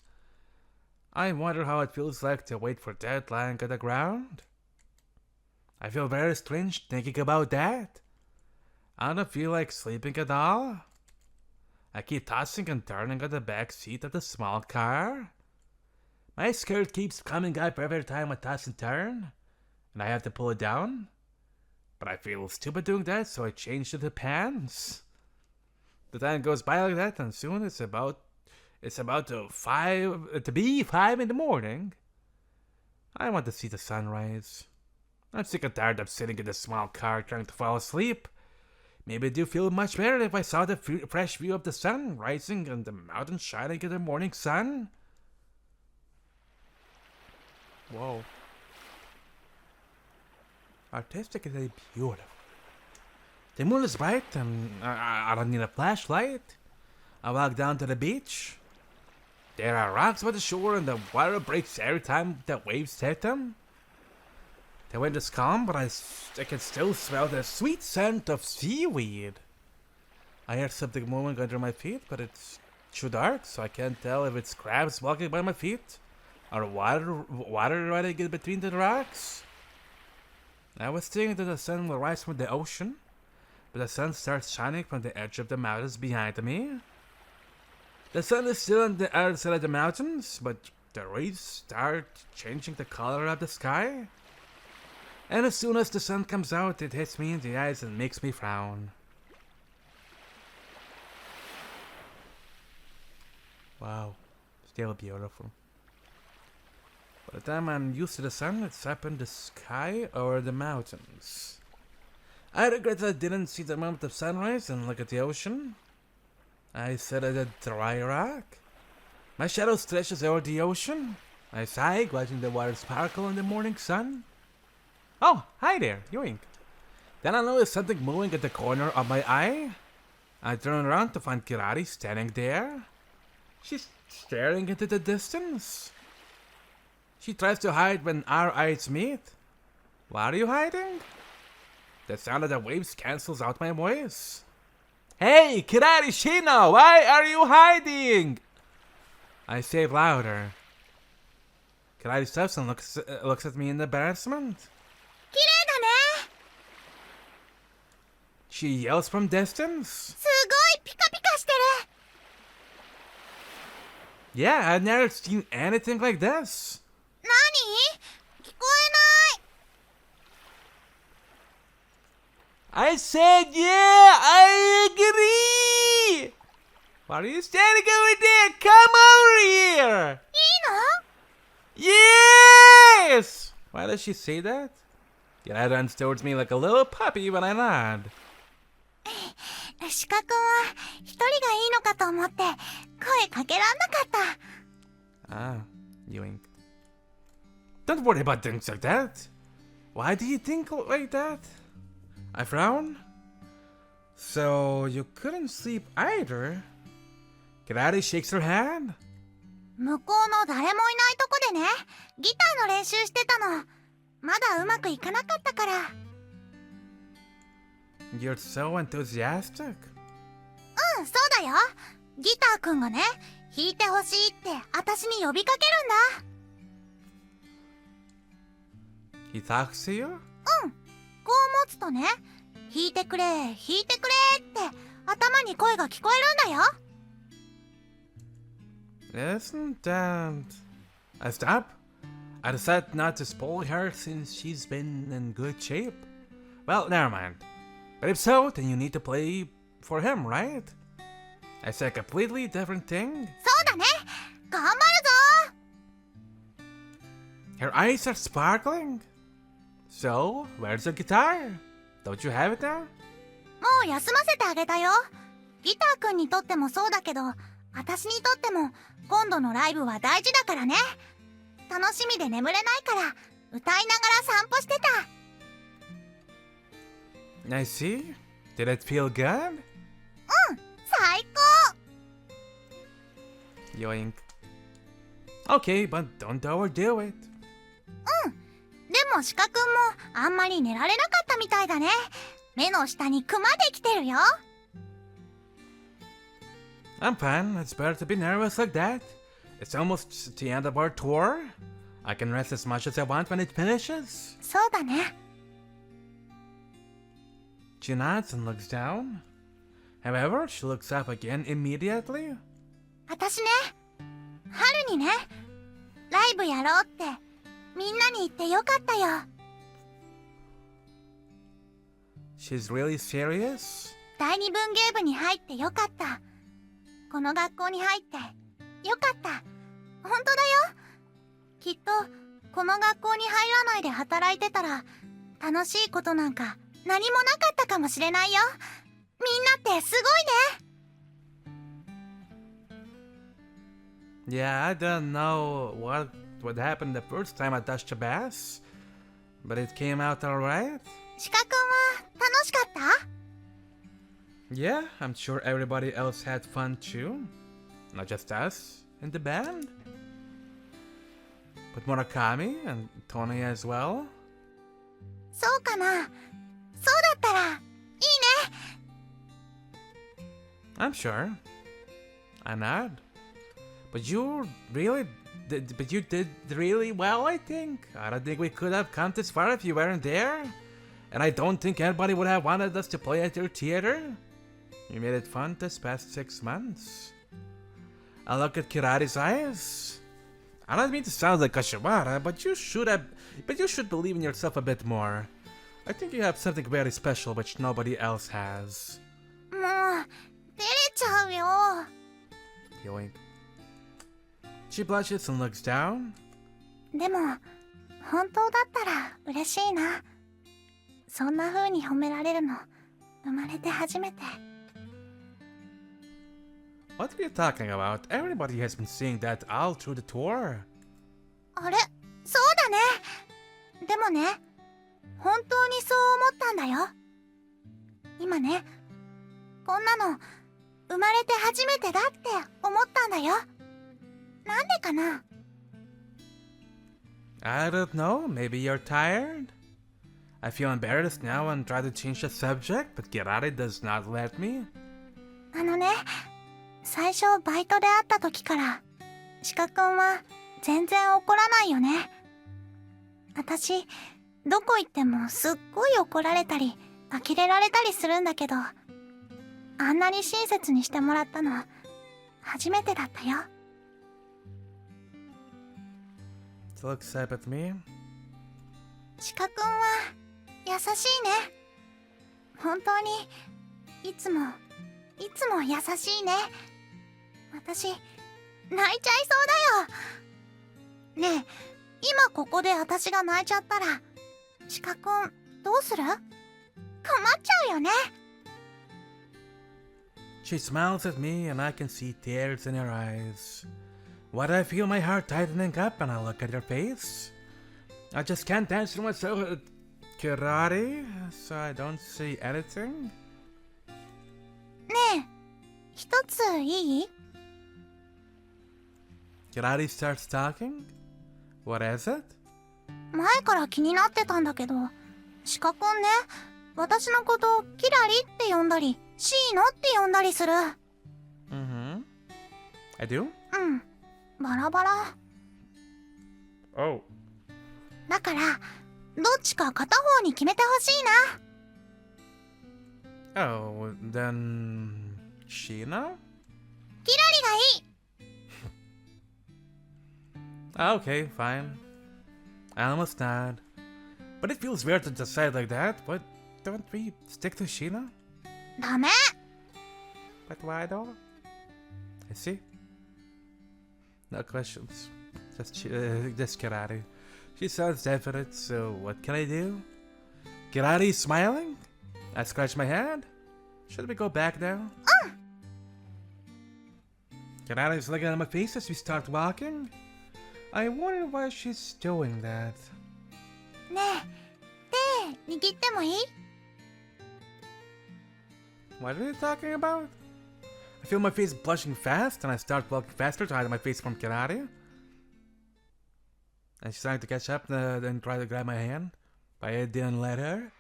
I wonder how it feels like to wait for death lying on the ground. I feel very strange thinking about that. I don't feel like sleeping at all. I keep tossing and turning on the back seat of the small car. My skirt keeps coming up every time I toss and turn, and I have to pull it down. But I feel stupid doing that, so I change to the pants. The time goes by like that, and soon it's about to be 5 in the morning. I want to see the sunrise. I'm sick and tired of sitting in the small car trying to fall asleep. Maybe it'd do feel much better if I saw the fresh view of the sun rising and the mountain shining in the morning sun. Whoa. Artistically beautiful. The moon is bright and I don't need a flashlight. I walk down to the beach. There are rocks by the shore and the water breaks every time the waves hit them. The wind is calm, but I can still smell the sweet scent of seaweed. I hear something moving under my feet, but it's too dark, so I can't tell if it's crabs walking by my feet or water running in between the rocks. I was thinking that the sun will rise from the ocean, but the sun starts shining from the edge of the mountains behind me. The sun is still on the other side of the mountains, but the rays start changing the color of the sky. And as soon as the sun comes out, it hits me in the eyes and makes me frown. Wow, still beautiful. By the time I'm used to the sun, it's up in the sky or the mountains. I regret that I didn't see the moment of sunrise and look at the ocean. I sit at a dry rock. My shadow stretches over the ocean. I sigh, watching the water sparkle in the morning sun. Oh, hi there, Yoink. Then I notice something moving at the corner of my eye. I turn around to find Kirari standing there. She's staring into the distance. She tries to hide when our eyes meet. Why are you hiding? The sound of the waves cancels out my voice. Hey, Kirari Shino, why are you hiding? I say louder. Kirari stops and looks at me in embarrassment. 綺麗だね。 She yells from distance. すごいピカピカしてる。 Yeah, I've never seen anything like this. 何？聞こえない。 I said, yeah, I agree. Why are you standing over there? Come over here. いいの？ Yes. Why does she say that? Kirari runs towards me like a little puppy when I nod. 鹿くんは一人がいいのかと思って声かけらんなかった。 Ah, you wink. Don't worry about things like that. Why do you think like that? I frown. So you couldn't sleep either? Kirari shakes her head. 向こうの誰もいないとこでね、ギターの練習してたの。まだうまくいかなかったから。 You're so enthusiastic. うん、そうだよ。ギターくんがね、弾いてほしいって私に呼びかけるんだ。 He talks to you? うん、こう持つとね、弾いてくれ、弾いてくれって頭に声が聞こえるんだよ。 Isn't that... I stop. I decide not to spoil her since she's been in good shape. Well, never mind. But if so, then you need to play for him, right? I said a completely different thing. そうだね。頑張るぞ。 Her eyes are sparkling. So, where's the guitar? Don't you have it now? もう休ませてあげたよ。ギターくんにとってもそうだけど、私にとっても今度のライブは大事だからね。楽しみで眠れないから歌いながら散歩してた。 I see. Did it feel good? うん、最高。 Yoink. Okay, but don't overdo it. でも鹿くんもあんまり寝られなかったみたいだね。目の下にクマできてるよ。 I'm fine. It's better to be nervous like that. It's almost the end of our tour. I can rest as much as I want when it finishes. そうだね。 She nods and looks down. However, she looks up again immediately. 私ね、春にね、ライブやろうってみんなに言ってよかったよ。 She's really serious? 第二文芸部に入ってよかった。この学校に入ってよかった。本当だよ。きっとこの学校に入らないで働いてたら楽しいことなんか何もなかったかもしれないよ。みんなってすごいね。 Yeah, I don't know what happened the first time I touched a bass, but it came out alright. 鹿くんは楽しかった？ Yeah, I'm sure everybody else had fun too. Not just us in the band. But Murakami and Tony as well. そうかな。そうだったらいいね。 I'm sure. I nod. But you did really well, I think. I don't think we could have come this far if you weren't there. And I don't think anybody would have wanted us to play at your theater. You made it fun this past 6 months. I look at Kirari's eyes. I don't mean to sound like Kashiwara, but you should believe in yourself a bit more. I think you have something very special which nobody else has. もう照れちゃうよ。 Yoink. She blushes and looks down. でも本当だったら嬉しいな。そんな風に褒められるの生まれて初めて。What are you talking about? Everybody has been seeing that all through the tour. あれ、そうだね。でもね、本当にそう思ったんだよ。今ね、こんなの生まれて初めてだって思ったんだよ。なんでかな？ I don't know, maybe you're tired? I feel embarrassed now and try to change the subject, but Kirari does not let me. あのね、最初バイトで会った時から、鹿くんは全然怒らないよね。私、どこ行ってもすっごい怒られたり、呆れられたりするんだけど、あんなに親切にしてもらったの、初めてだったよ。Looks up at me. 鹿くんは優しいね。本当にいつも優しいね。私泣いちゃいそうだよ。ねえ、今ここで私が泣いちゃったら鹿くんどうする？困っちゃうよね。 She smiles at me and I can see tears in her eyes. Why do I feel my heart tightening up when I look at her face? I just can't answer myself Kirari, so I don't say anything. ねえ、一ついい？ Kirari starts talking. What is it? 前から気になってたんだけど、鹿くんね、私のことキラリって呼んだり、シーノって呼んだりする。Mm-hmm. I do? うん、バラバラ。 Oh. だから、どっちか片方に決めてほしいな。Oh, then... Sheena? キラリがいい。 Okay, fine. I almost nod. But it feels weird to decide like that. But don't we stick to Sheena? ダメ。 But why though? I see. No questions. Just Kirari. She sounds definite, so what can I do? Kirari's smiling? I scratch my head. Should we go back now? Kirari's looking at my face as we start walking. I wonder why she's doing that. ねえ、手握ってもいい？ What are you talking about? I feel my face blushing fast and I start walking faster to hide my face from Kirari. And she's trying to catch up and try to grab my hand, but I didn't let her.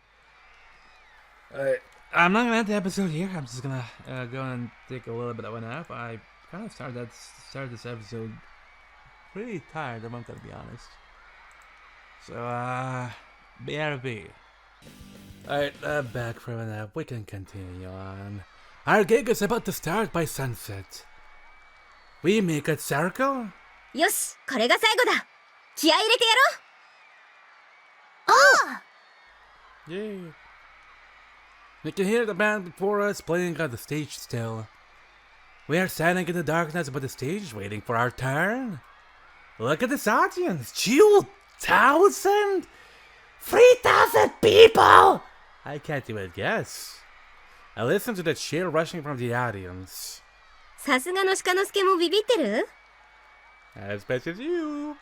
I'm not gonna end the episode here. I'm just gonna go and take a little bit of a nap. I kind of started this episode pretty tired, if I'm gonna be honest. So, BRB. Alright, back from a nap. We can continue on. Our gig is about to start by sunset. We make a circle. よし、これが最後だ。気合い入れてやろう。 Yay. We can hear the band before us playing on the stage still. We are standing in the darkness by the stage waiting for our turn. Look at this audience. 2,000? 3,000 people! I can't even guess. I listen to the cheer rushing from the audience. さすがの鹿之助もビビってる？ As best as you.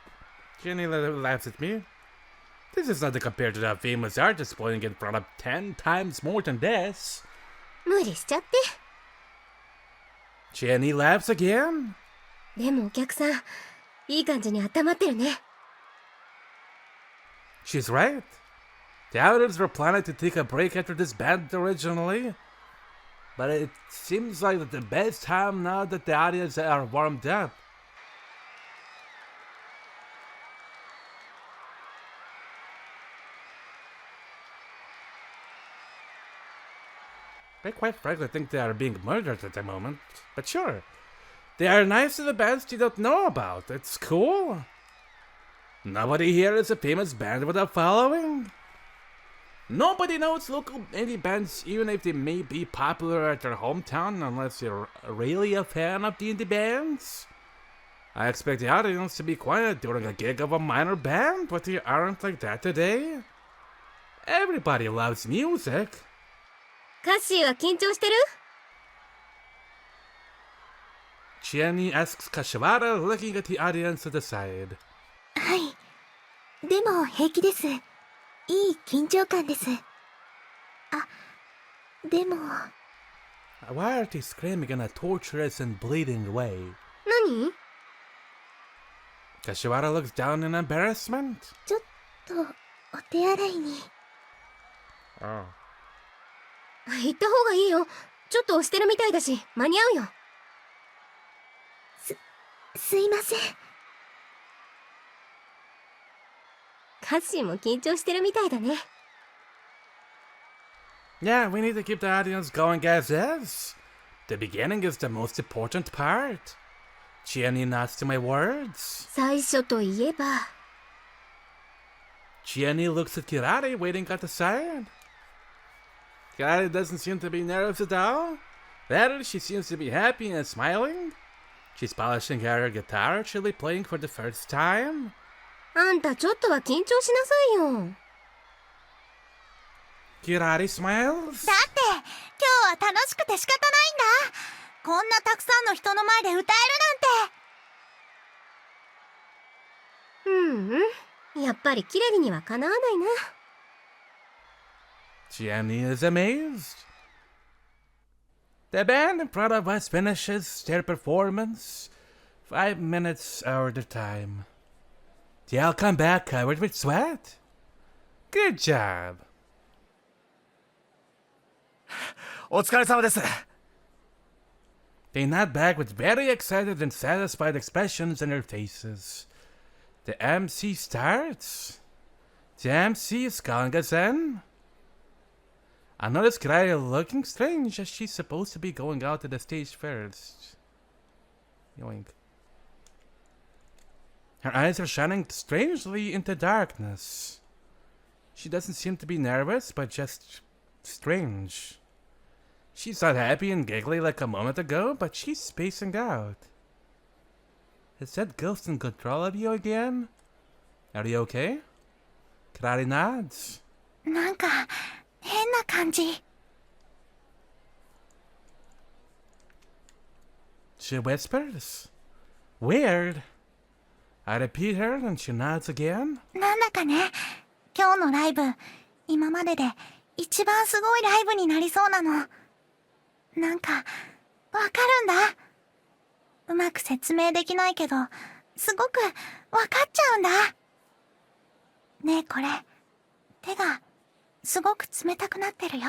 Jenny laughs at me. This is nothing compared to that famous artist playing in front of 10 times more than this. 無理しちゃって。 Jenny laughs again. でもお客さん、いい感じに温まってるね。 She's right. The audience were planning to take a break after this band originally. But it seems like the best time now that the audience are warmed up. I quite frankly think they are being murdered at the moment. But sure, they are nice to the bands you don't know about. It's cool. Nobody here is a famous band with a following. Nobody knows local indie bands even if they may be popular at their hometown unless you're really a fan of the indie bands. I expect the audience to be quiet during a gig of a minor band, but they aren't like that today. Everybody loves music. カッシーは緊張してる？ Chiani asks Kashiwara, looking at the audience to the side. はい。でも平気です。いい緊張感です。あ、でも。Why are they screaming in a torturous and bleeding way? 何？ Kashiwara looks down in embarrassment. ちょっとお手洗いに。Oh. 行った方がいいよ。ちょっと押してるみたいだし、間に合うよ。すいません。カッシーも緊張してるみたいだね。Yeah, we need to keep the audience going as is. The beginning is the most important part. Chiani nods to my words. 最初といえば。Chiani looks at Kirari waiting at the side. Kirari doesn't seem to be nervous at all. Rather, she seems to be happy and smiling. She's polishing her guitar she'll be playing for the first time. あんたちょっとは緊張しなさいよ。Kirari smiles. だって今日は楽しくて仕方ないんだ。こんなたくさんの人の前で歌えるなんて。やっぱりキラリにはかなわないな。Chiani is amazed. The band in front of us finishes their performance 5 minutes over the time. They all come back covered with sweat. Good job. お疲れ様です。 They nod back with very excited and satisfied expressions on their faces. The MC starts. The MC is calling us in. I notice Kirari looking strange as she's supposed to be going out to the stage first. Yoink. Her eyes are shining strangely into darkness. She doesn't seem to be nervous, but just strange. She's not happy and giggly like a moment ago, but she's spacing out. Is that ghost in control of you again? Are you okay? Kirari nods. なんか変な感じ。She whispers. Weird. I repeat her and she nods again. なんだかね、今日のライブ、今までで一番すごいライブになりそうなの。なんか、わかるんだ。うまく説明できないけど、すごくわかっちゃうんだ。ねえこれ、手がすごく冷たくなってるよ。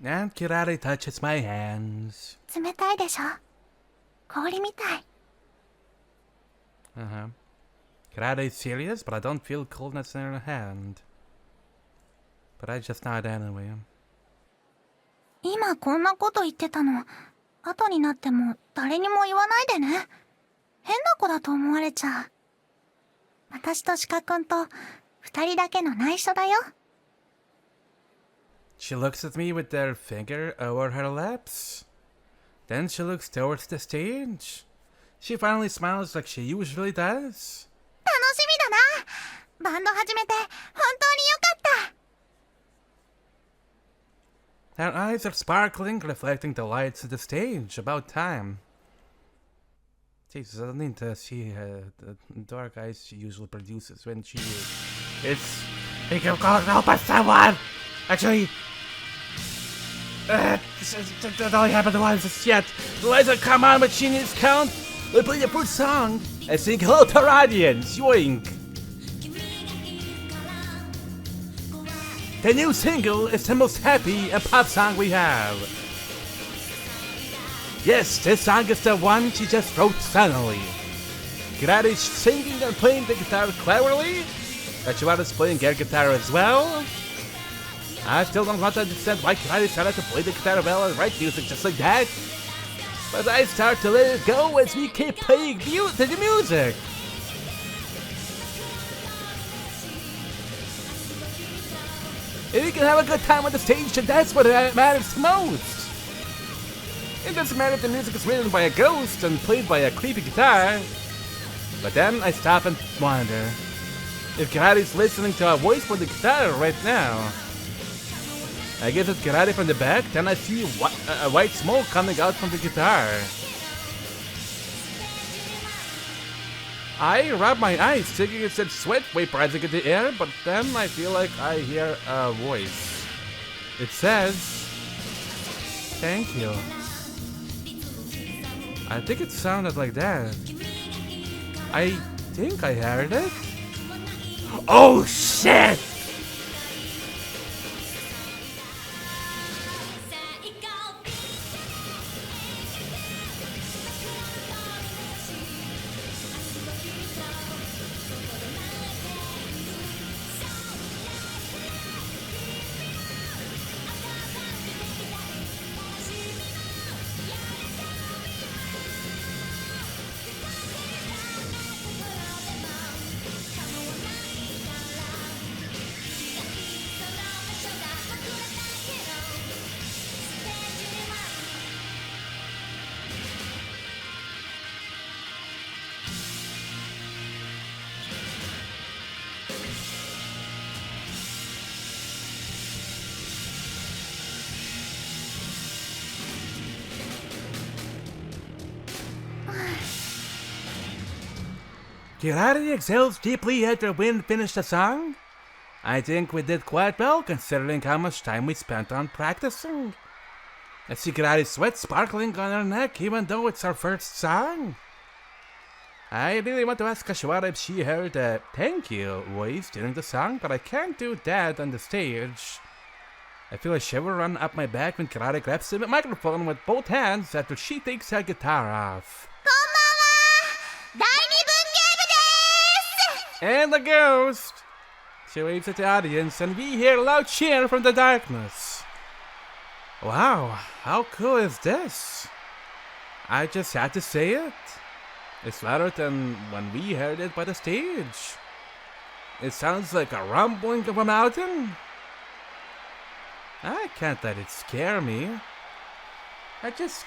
And Kirari touches my hands. 冷たいでしょ？氷みたい。Uh-huh. Kirari is serious, but I don't feel coldness in her hand. But I just nod anyway. 今こんなこと言ってたの、後になっても誰にも言わないでね。変な子だと思われちゃう。私とシカ君と二人だけの内緒だよ。She looks at me with her finger over her lips. Then she looks towards the stage. She finally smiles like she usually does. 楽しみだな。バンド始めて本当によかった。Her eyes are sparkling, reflecting the lights of the stage. About time. Jesus, I don't need to see the dark eyes she usually produces when she is. Think you're calling help us, someone! Actually, that only happened once yet. The lights will come on when she needs count. We play the first song and sing hello to our audience. Yoink. The new single is the most happy and pop song we have. Yes, this song is the one she just wrote suddenly. Kirari is singing and playing the guitar cleverly. Kashiwara's playing air guitar as well. I still don't want to understand why Kirari decided to play the guitar well and write music just like that. But I start to let it go as we keep playing the music. And you can have a good time on the stage, and that's what matters most. It doesn't matter if the music is written by a ghost and played by a creepy guitar. But then I stop and wonder if Kirari's listening to a voice for the guitar right now. I guess it's Kirari from the back. Then I see a white smoke coming out from the guitar. I rub my eyes, thinking it said sweat vaporizing in the air, but then I feel like I hear a voice. It says, "Thank you." I think it sounded like that. I think I heard it. Oh shit! Kirari exhales deeply after Wind finished the song. I think we did quite well considering how much time we spent on practicing. I see Kirari's sweat sparkling on her neck even though it's our first song. I really want to ask Kashiwara if she heard a thank you voice during the song, but I can't do that on the stage. I feel a shiver run up my back when Kirari grabs the microphone with both hands after she takes her guitar off. And the ghost! She waves at the audience and we hear a loud cheer from the darkness. Wow, how cool is this? I just had to say it. It's louder than when we heard it by the stage. It sounds like a rumbling of a mountain. I can't let it scare me. I just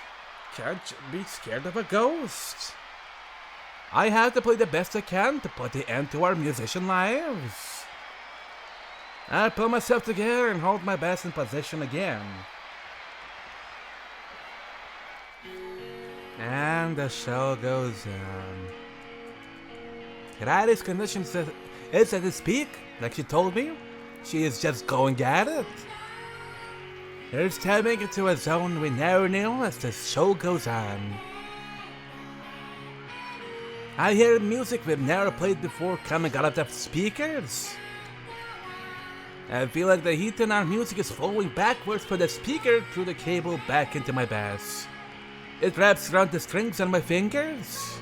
can't be scared of a ghost. I have to play the best I can to put the end to our musician lives. I pull myself together and hold my bass in position again. And the show goes on. Kirari's condition is at its peak, like she told me. She is just going at it. We're stepping into a zone we never knew as the show goes on. I hear music we've never played before coming out of the speakers. I feel like the heat in our music is flowing backwards from the speaker through the cable back into my bass. It wraps around the strings on my fingers.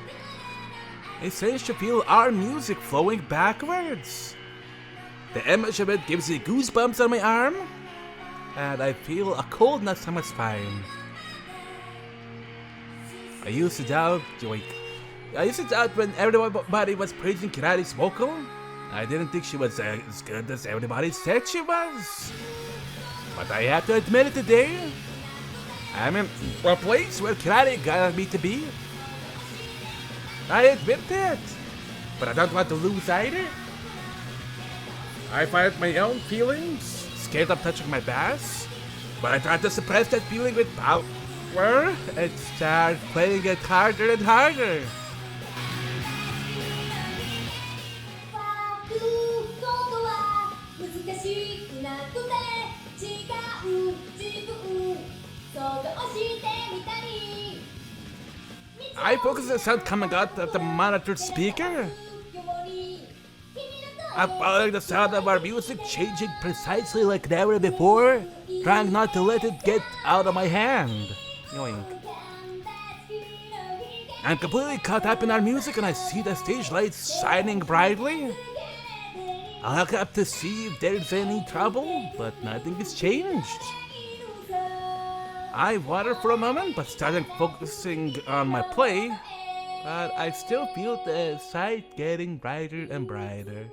It's strange to feel our music flowing backwards. The image of it gives me goosebumps on my arm, and I feel a coldness on my spine. I used to doubt when everybody was praising Kirari's vocal. I didn't think she was as good as everybody said she was. But I have to admit it today. I'm in a place where Kirari got me to be. I admit it. But I don't want to lose either. I fight my own feelings, scared of touching my bass. But I try to suppress that feeling with power and start playing it harder and harder. I focus on the sound coming out of the monitor speaker. I'm following the sound of our music changing precisely like never before, trying not to let it get out of my hand. Yoink. I'm completely caught up in our music and I see the stage lights shining brightly. I look up to see if there's any trouble, but nothing has changed. I water for a moment, but started focusing on my play, but I still feel the sight getting brighter and brighter.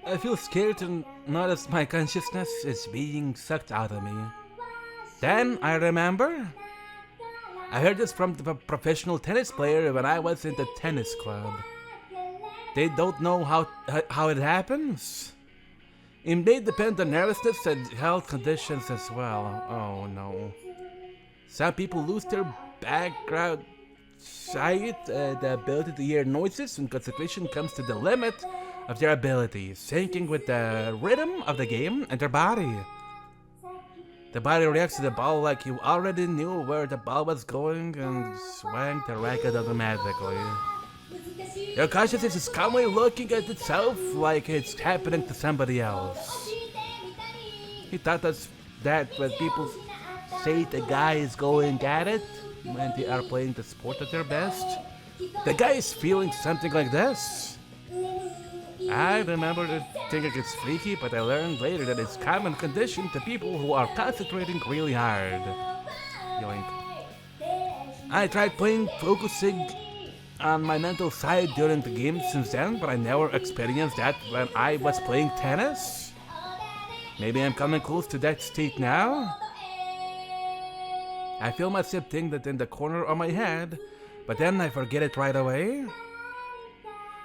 I feel scared to notice my consciousness is being sucked out of me. Then I remember. I heard this from the professional tennis player when I was in the tennis club. they don't know how it happens. It may depend on nervousness and health conditions as well. Oh no. Some people lose their background sight, the ability to hear noises, and concentration comes to the limit of their abilities, syncing with the rhythm of the game and their body. The body reacts to the ball like you already knew where the ball was going and swung the racket automatically. Your consciousness is calmly looking at itself like it's happening to somebody else. He thought that when people say the guy is going at it, when they are playing the sport at their best, the guy is feeling something like this. I remember thinking it's freaky, but I learned later that it's common condition to people who are concentrating really hard. Yoink. I tried focusing on my mental side during the game since then, but I never experienced that when I was playing tennis. Maybe I'm coming close to that state now. I feel myself think that in the corner of my head, but then I forget it right away.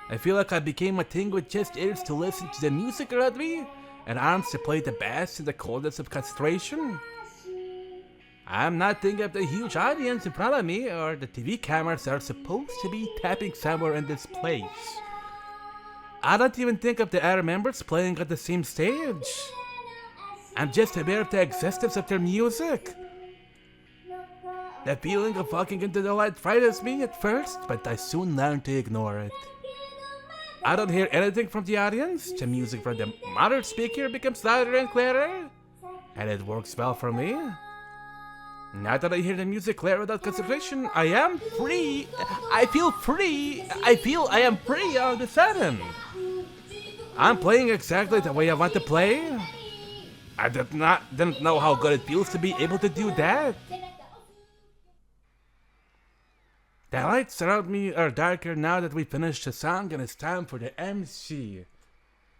I feel like I became a thing with just ears to listen to the music around me, and arms to play the bass in the coldness of concentration. I'm not thinking of the huge audience in front of me, or the TV cameras are supposed to be tapping somewhere in this place. I don't even think of the other members playing at the same stage. I'm just aware of the existence of their music. The feeling of walking into the light frightens me at first, but I soon learn to ignore it. I don't hear anything from the audience. The music from the monitor speaker becomes louder and clearer, and it works well for me. Now that I hear the music clear without concentration, I am free. I feel free. I feel I am free all of a sudden. I'm playing exactly the way I want to play. I didn't know how good it feels to be able to do that. The lights around me are darker now that we finished the song, and it's time for the MC.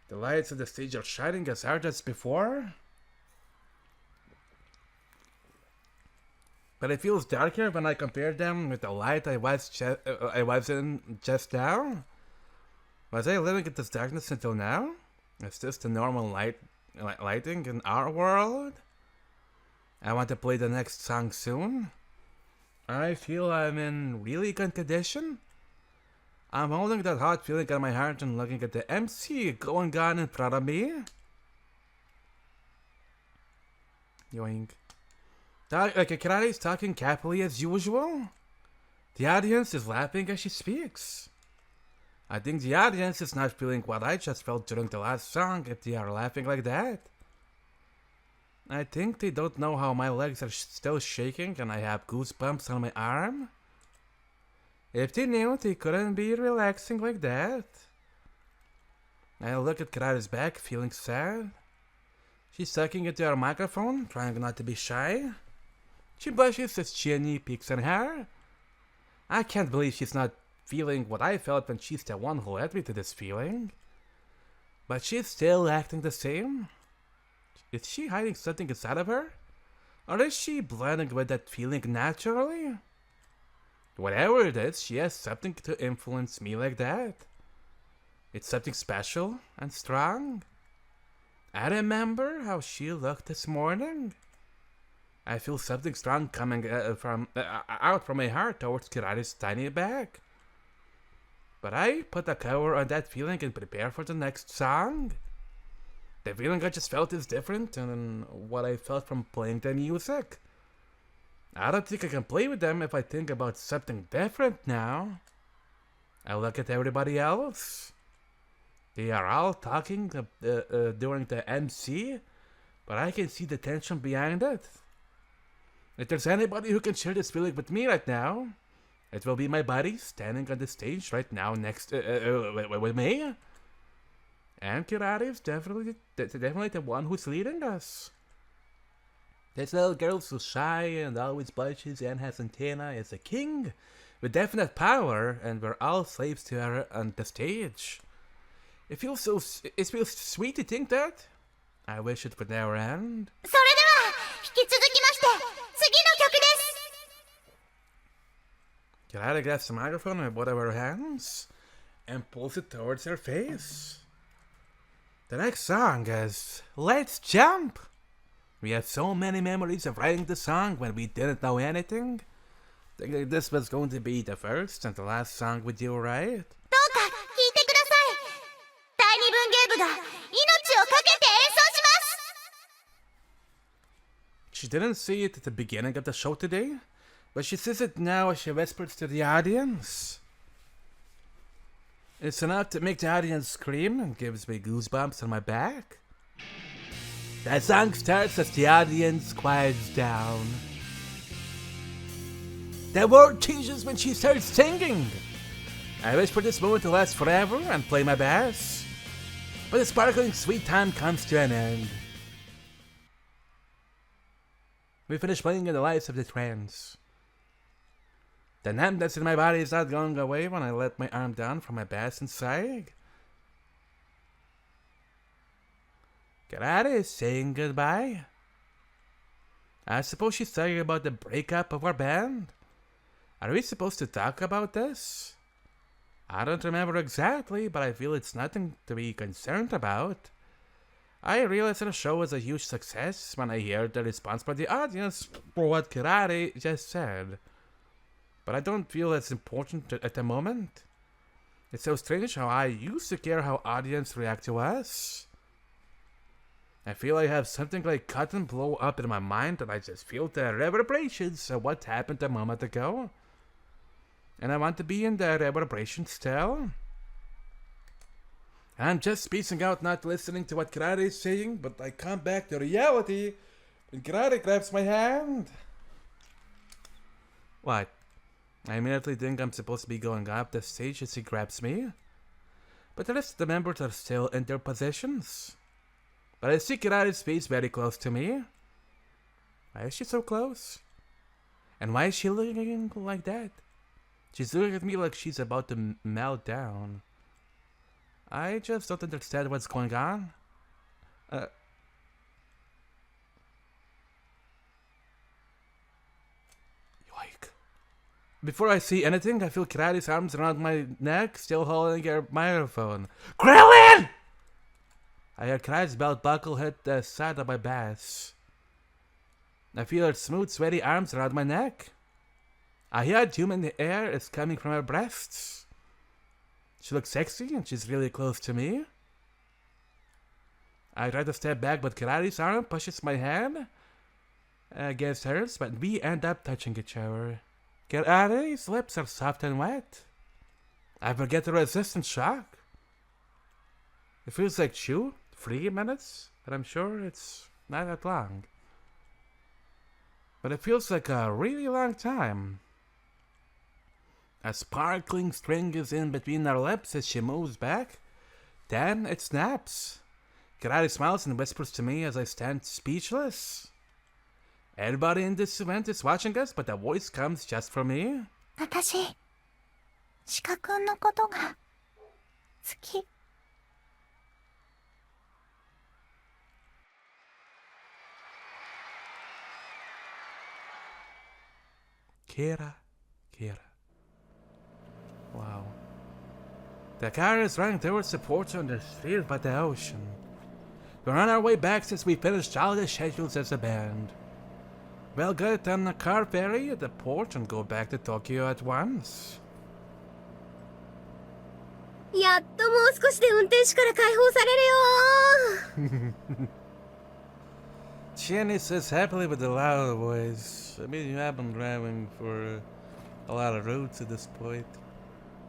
The lights on the stage are shining as hard as before, but it feels darker when I compare them with the light I was in just now. Was I living in this darkness until now? Is this the normal lighting in our world? I want to play the next song soon. I feel I'm in really good condition. I'm holding that hot feeling in my heart and looking at the MC going on in front of me. Yoink. Kirari is talking happily as usual. The audience is laughing as she speaks. I think the audience is not feeling what I just felt during the last song if they are laughing like that. I think they don't know how my legs are still shaking and I have goosebumps on my arm. If they knew, they couldn't be relaxing like that. I look at Kirari's back, feeling sad. She's sucking into her microphone, trying not to be shy. She blushes as Chinny peeks at her. I can't believe she's not feeling what I felt when she's the one who led me to this feeling. But she's still acting the same. Is she hiding something inside of her? Or is she blending with that feeling naturally? Whatever it is, she has something to influence me like that. It's something special and strong. I remember how she looked this morning. I feel something strong coming out from my heart towards Kirari's tiny back. But I put a cover on that feeling and prepare for the next song. The feeling I just felt is different than what I felt from playing the music. I don't think I can play with them if I think about something different now. I look at everybody else. They are all talking during the MC, but I can see the tension behind it. If there's anybody who can share this feeling with me right now, it will be my buddy standing on the stage right now next with me. And Kirari is definitely the one who's leading us. This little girl who's shy and always blushes and has antenna is a king with definite power, and we're all slaves to her on the stage. It feels sweet to think that. I wish it would never end. それでは引き続きまして次の曲です。 Kirari grabs the microphone with both of her hands and pulls it towards her face. The next song is Let's Jump. We have so many memories of writing the song when we didn't know anything. Thinking this was going to be the first and the last song we do, right? どうか聞いてください。第二文芸部が命をかけて演奏します。 She didn't see it at the beginning of the show today, but she sees it now as she whispers to the audience. It's enough to make the audience scream and gives me goosebumps on my back. That song starts as the audience quiets down. The word changes when she starts singing. I wish for this moment to last forever and play my best, but the sparkling sweet time comes to an end. We finish playing in the lights of the trance. The numbness in my body is not going away when I let my arm down from my bass inside. Kirari is saying goodbye. I suppose she's talking about the breakup of our band. Are we supposed to talk about this? I don't remember exactly, but I feel it's nothing to be concerned about. I realize that the show was a huge success when I heard the response by the audience for what Kirari just said. But I don't feel it's important at the moment. It's so strange how I used to care how audience react to us. I feel I have something like cotton blow up in my mind and I just feel the reverberations of what happened a moment ago. And I want to be in the reverberations still. I'm just spacing out not listening to what Kirari is saying, but I come back to reality when Kirari grabs my hand. What? I immediately think I'm supposed to be going up the stage as he grabs me. But the rest of the members are still in their positions. But I see Kirari's face very close to me. Why is she so close? And why is she looking like that? She's looking at me like she's about to melt down. I just don't understand what's going on. Yoink. Before I see anything, I feel Kirari's arms around my neck, still holding her microphone. Krillin! I hear Kirari's belt buckle hit the side of my bass. I feel her smooth, sweaty arms around my neck. I hear a human air is coming from her breasts. She looks sexy and she's really close to me. I try to step back, but Kirari's arm pushes my hand against hers, but we end up touching each other. Kirari's lips are soft and wet. I forget to resist in shock. It feels like 3 minutes, but I'm sure it's not that long. But it feels like a really long time. A sparkling string is in between our lips as she moves back. Then it snaps. Kirari smiles and whispers to me as I stand speechless. Everybody in this event is watching us, but the voice comes just for me. 私、シカ君のことが好き。Kira. Wow. The car is running towards the port on the street by the ocean. We're on our way back since we finished all the schedules as a band. We'll get on a car ferry at the port and go back to Tokyo at once. やっともう少しで運転手から解放されるよ Jenny says happily with a loud voice. I mean, you have been driving for a lot of roads at this point.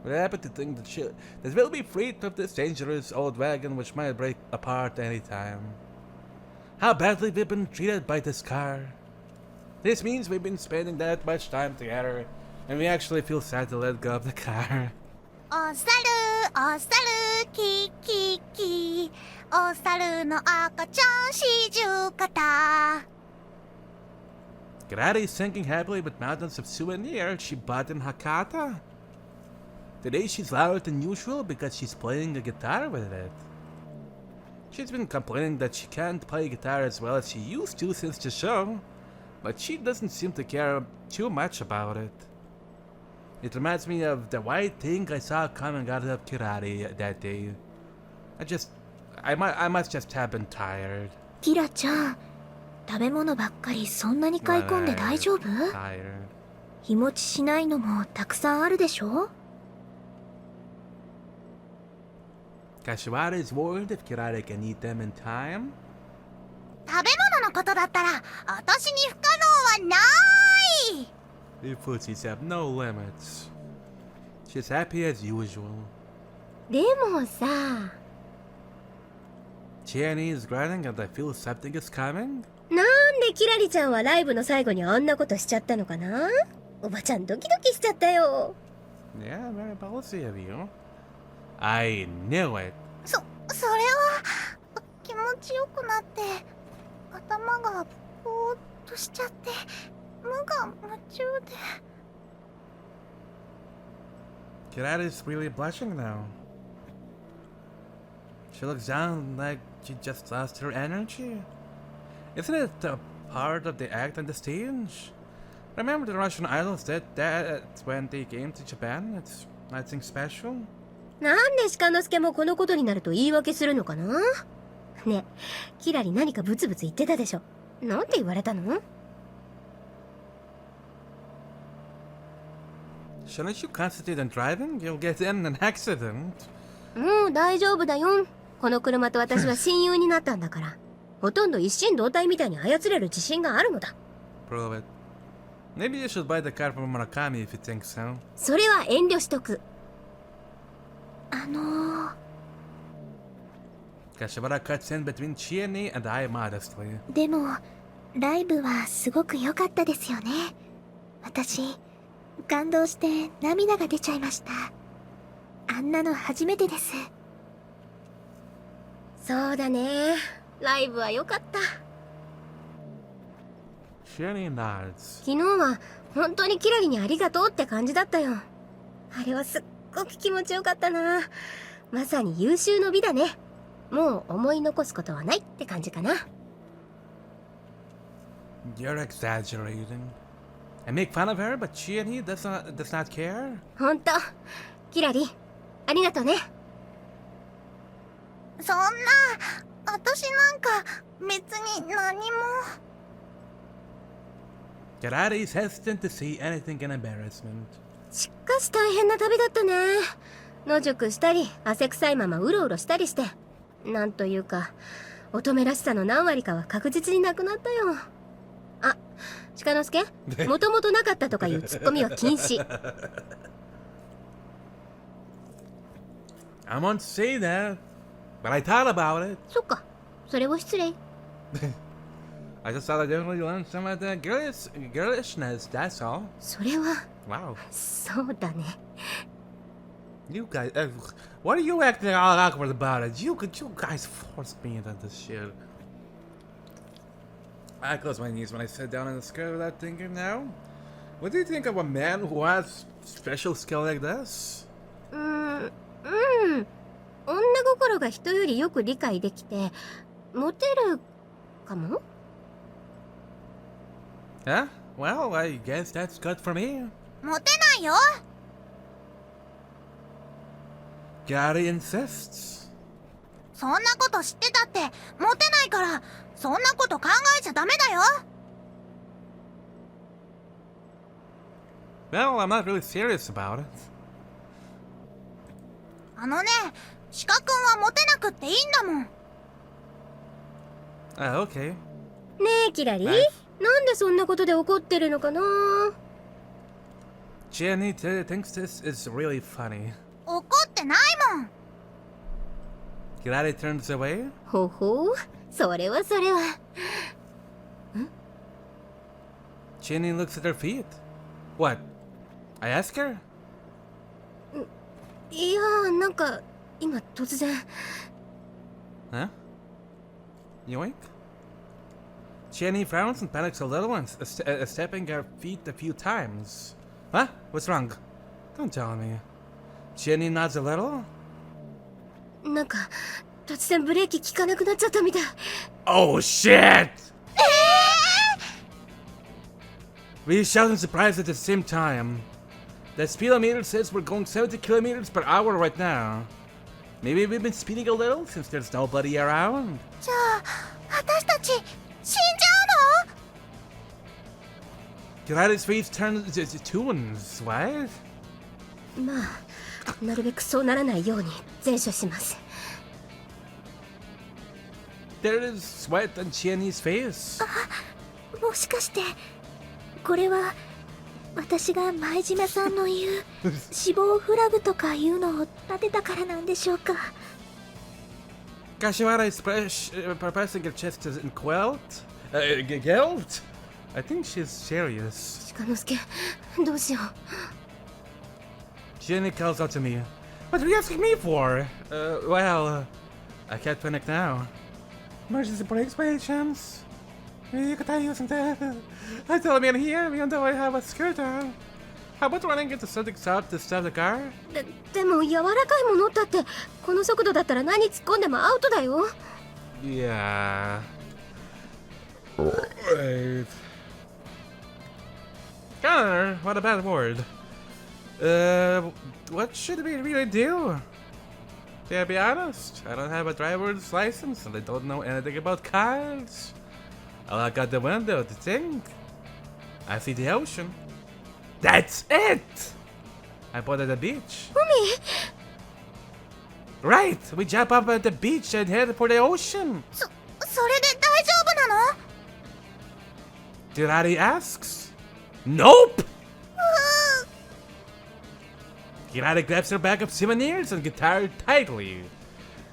We're happy to think that we'll be freed of this dangerous old wagon which might break apart any time. How badly we've been treated by this car. This means we've been spending that much time together, and we actually feel sad to let go of the car. お猿、キキキ。お猿の赤ちゃん四十肩。Kirari is singing happily with mountains of souvenirs she bought in Hakata. Today she's louder than usual because she's playing a guitar with it. She's been complaining that she can't play guitar as well as she used to since the show, but she doesn't seem to care too much about it. It reminds me of the white thing I saw coming out of Kirari that day. I must just have been tired. キラちゃん、食べ物ばっかりそんなに買い込んで大丈夫？ Tired. 日持ちしないのもたくさんあるでしょ？ Kashiwara is worried if Kirari can eat them in time. 食べ物のことだったら私に不可能はない。 The footsies have no limits. She's happy as usual. でもさ、 Chiani is grunting and I feel something is coming. なんでキラリちゃんはライブの最後にあんなことしちゃったのかな？おばちゃんドキドキしちゃったよ。 Yeah, very ballsy of you. I knew it. それは気持ちよくなって頭がぼーっとしちゃって無我夢中で。 Kirari's really blushing now. She looks down like she just lost her energy. Isn't it a part of the act on the stage? Remember the Russian idols did that when they came to Japan? It's nothing special. なんで鹿之助もこのことになると言い訳するのかな？ねえ、キラリ何かブツブツ言ってたでしょ。なんて言われたの？ Shouldn't you concentrate on driving? You'll get in an accident. もう大丈夫だよ。この車と私は親友になったんだから。ほとんど一心同体みたいに操れる自信があるのだ。Prove it. Maybe you should buy the car from Murakami if you think so. それは遠慮しとく。Kashiwara cuts in between Chiani and I modestly. でもライブはすごく良かったですよね。私感動して涙が出ちゃいました。あんなの初めてです。そうだね。ライブは良かった。 Chiani nods. 昨日は本当にキラリにありがとうって感じだったよ。あれはすっごく気持ちよかったな。まさに優秀の美だね。もう思い残すことはないって感じかな。 You're exaggerating. I make fun of her, but Chiani does not care. ほんと、キラリ、ありがとね。そんな私なんか別に何も。 Kirari is hesitant to say anything in embarrassment. しかし大変な旅だったね。野宿したり、汗臭いままうろうろしたりして。なんというか、乙女らしさの何割かは確実になくなったよ。あ、鹿之助、もともとなかったとかいうツッコミは禁止。I won't say that, but I thought about it. そっか、それは失礼。I just thought I definitely learned some of the girlishness, that's all. それは、Wow. そうだね。You guys, what are you acting all awkward about it? You guys forced me into this shit. I close my knees when I sit down in the chair without thinking now. What do you think of a man who has special skill like this? 女心が人よりよく理解できて、モテるかも？ Yeah? Well, I guess that's good for me. モテないよ。 Kirari insists. そんなこと知ってたってモテないからそんなこと考えちゃダメだよ。 Well, I'm not really serious about it. あのね、鹿くんはモテなくっていいんだもん。 Okay. ねえ、キラリ、はいなんでそんなことで怒ってるのかな？ Jenny thinks this is really funny. 怒ってないもん。 Kirari turns away. ほほう、それはそれは。 Jenny looks at her feet. What? I ask her? いやー、なんか今突然。 Huh? Yoink? Jenny frowns and panics a little and stepping her feet a few times. Huh? What's wrong? Don't tell me. Jenny nods a little. なんか突然ブレーキ効かなくなっちゃったみたい。 Oh shit! We shout in surprise at the same time. The speedometer says we're going 70 kilometers per hour right now. Maybe we've been speeding a little since there's nobody around. じゃあ私たち死んじゃうの？ Kirari's face turns to tunes. What? まあなるべくそうならないように善処します。 There is sweat on Chieni's face. もしかしてこれは私が前島さんの言う死亡フラグとかいうのを立てたからなんでしょうか。 Kashiwara is pressing her chest in quilt. Guilt? I think she's serious. 鹿之助、どうしよう。 Chieni calls out to me. What are you asking me for? Well, I can't panic now. Emergency brakes by any chance? You could tie using that. I tell me in here, even though I have a scooter. How about running into something soft to stop the car? でも柔らかいものだってこの速度だったら何突っ込んでもアウトだよ。 Yeah. Right. Connor, what a bad word. What should we really do? To be honest, I don't have a driver's license and I don't know anything about cars. I look out the window to think. I see the ocean. That's it! I bought at the beach. Right! We jump up at the beach and head for the ocean. それで大丈夫なの？ Kirari asks. Nope! Kirari grabs her bag of souvenirs and guitar tightly.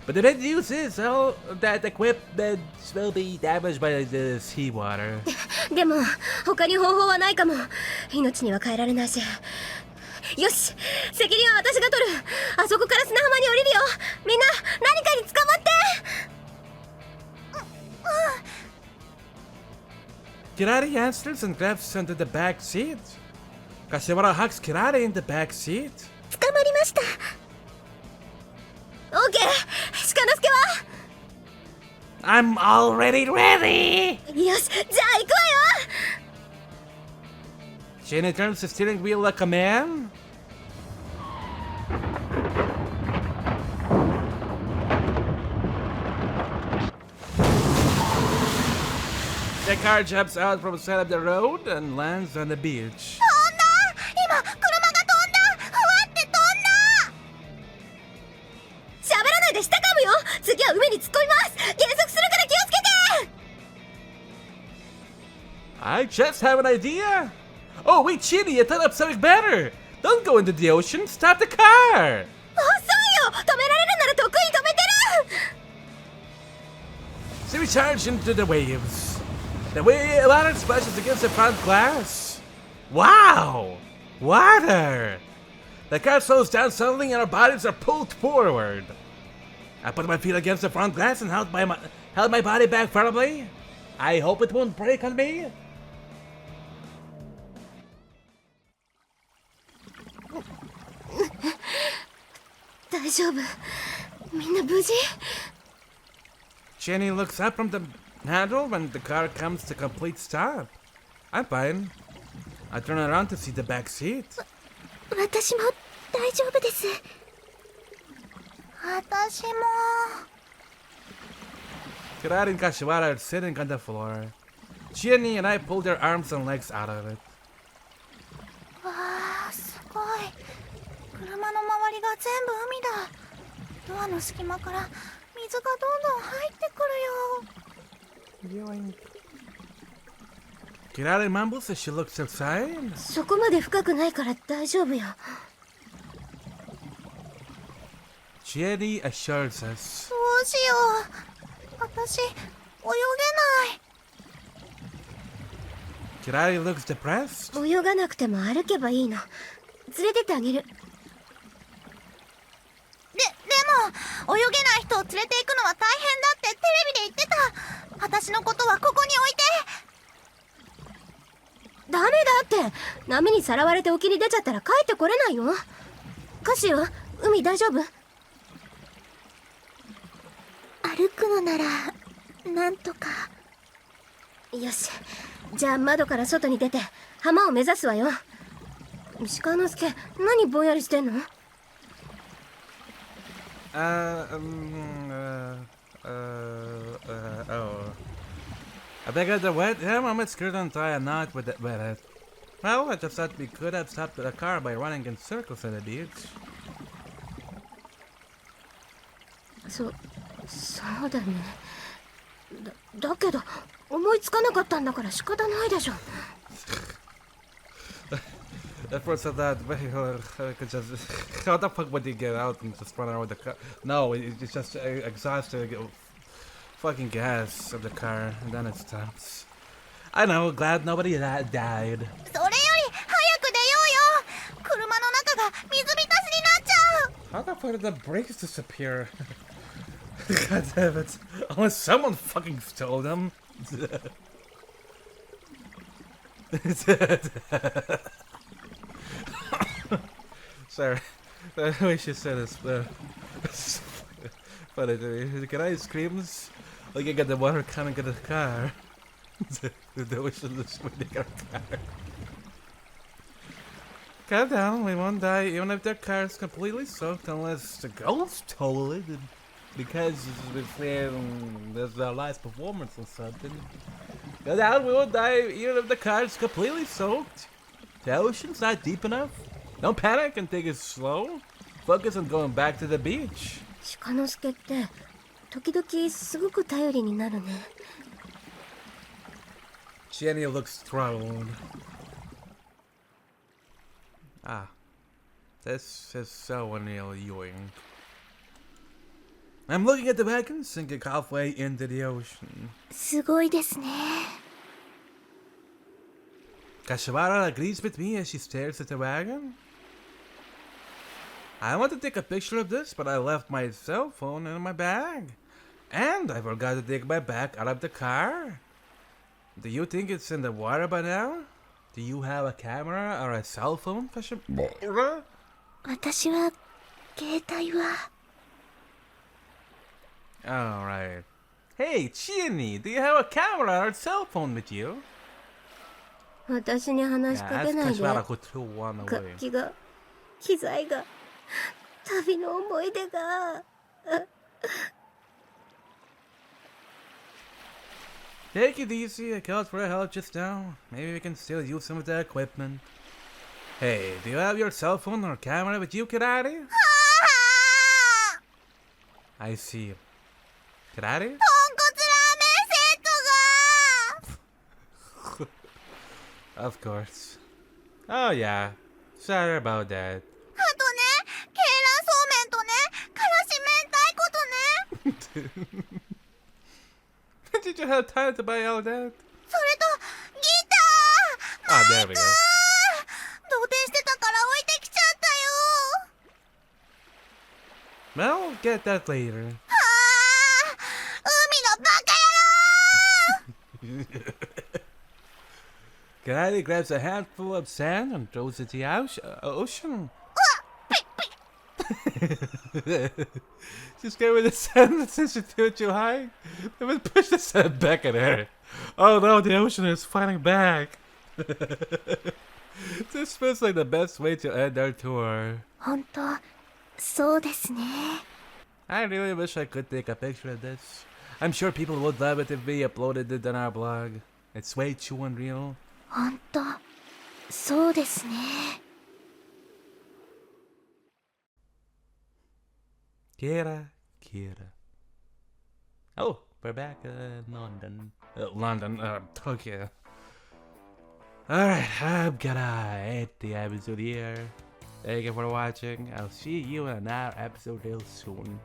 But the bad news is all that equipment will be damaged by the seawater. でも他に方法はないかも。命には変えられないし。よし、責任は私が取る。あそこから砂浜に降りるよ。みんな何かに捕まって。Kirari answers and grabs onto the back seat. Kashiwara hugs Kirari in the back seat. 捕まりました。オーケー、鹿之助は？ I'm already ready! よし、じゃあ行くわよ。 Jenny turns the steering wheel like a man. The car jumps out from the side of the road and lands on the beach. 飛んだ！今車が飛んだ！ふわって飛んだ！喋らないで下噛むよ。次は海に突っ込みます。減速するから気をつけて。 I just have an idea. Oh, wait, Chini, I thought of something better. Don't go into the ocean. Stop the car. 遅いよ。止められるならとっくに止めてる。 So we charge into the waves. The water splashes against the front glass. Wow! Water! The car slows down suddenly and our bodies are pulled forward. I put my feet against the front glass and held my body back firmly. I hope it won't break on me.大丈夫。みんな無事？ Jenny looks up from the handle when the car comes to complete stop. I'm fine. I turn around to see the back seat. 私も大丈夫です。私も。 Kirari and Kashiwara are sitting on the floor. Jenny and I pulled their arms and legs out of it. わあ、すごい。車の周りが全部海だ。ドアの隙間から水がどんどん入ってくるよ。 Kirari mumbles as she looks outside. そこまで深くないから大丈夫よ。 Jenny assures us. どうしよう。私、泳げない。 Kirari looks depressed. 泳がなくても歩けばいいの。連れてってあげる。でも泳げない人を連れて行くのは大変だってテレビで言ってた。私のことはここに置いて。ダメだって。波にさらわれて沖に出ちゃったら帰ってこれないよ。カシオ、海大丈夫？歩くのならなんとか。よし、じゃあ窓から外に出て浜を目指すわよ。鹿之助、何ぼんやりしてんの？ Oh. I think I wet him. I'm scared and tie a knot with it. Well, I just thought we could have stopped the car by running in circles on the beach. そうだね。だけど思いつかなかったんだから仕方ないでしょ。At first I thought, well, I could just... How the fuck would he get out and just run around with the car? No, it's just exhausted fucking gas of the car, and then it stops. I know, glad nobody died. それより早く出ようよ。車の中が水浸しになっちゃう。 How the fuck did the brakes disappear? God damn it. Unless someone fucking stole them. Sorry. The way she said it is funny to me. Can I screams? Like I got the water coming out of the car. The way she looks when they got a car. Calm down, we won't die even if their car is completely soaked unless the ghost stole it. Because there's their last performance or something. Calm down, we won't die even if the car is completely soaked. The ocean's not deep enough. Don't panic and take it slow. Focus on going back to the beach. 鹿之助って時々すごく頼りになるね。Jenny looks thrown. Ah, this is so annoying. I'm looking at the wagon sinking halfway into the ocean. すごいですね。 Kashiwara agrees with me as she stares at the wagon. I want to take a picture of this, but I left my cell phone in my bag. And I forgot to take my bag out of the car. Do you think it's in the water by now? Do you have a camera or a cell phone, Kashiwara? 私は携帯は。 Alright. Hey, Chini, do you have a camera or a cell phone with you? 私に話しかけないで。 Kashiwara could throw one 楽 away. 器が、機材が、旅の思い出が。Take it easy, I called for help just now. Maybe we can still use some of the equipment. Hey, do you have your cell phone or camera with you, Kirari? I see. Kirari? 豚骨ラーメンセットが。 Of course. Oh yeah. Sorry about that. あとね、ケイランそうめんとね、からし明太子とね。 Did you have time to buy all that? それとギター。 Ah, there we go. 動転してたから置いてきちゃったよ。 Well, get that later. 海のバカ野郎。 Kirari grabs a handful of sand and throws it to the ocean. She's scared with the sand since she threw it too high. It would push the sand back at her. Oh no, the ocean is fighting back. This feels like the best way to end our tour. 本当、そうですね。 I really wish I could take a picture of this. I'm sure people would love it if we uploaded it on our blog. It's way too unreal. 本当、そうですね。 Kira. Oh, we're back in London. Tokyo. Alright, I'm gonna end the episode here. Thank you for watching. I'll see you in another episode real soon.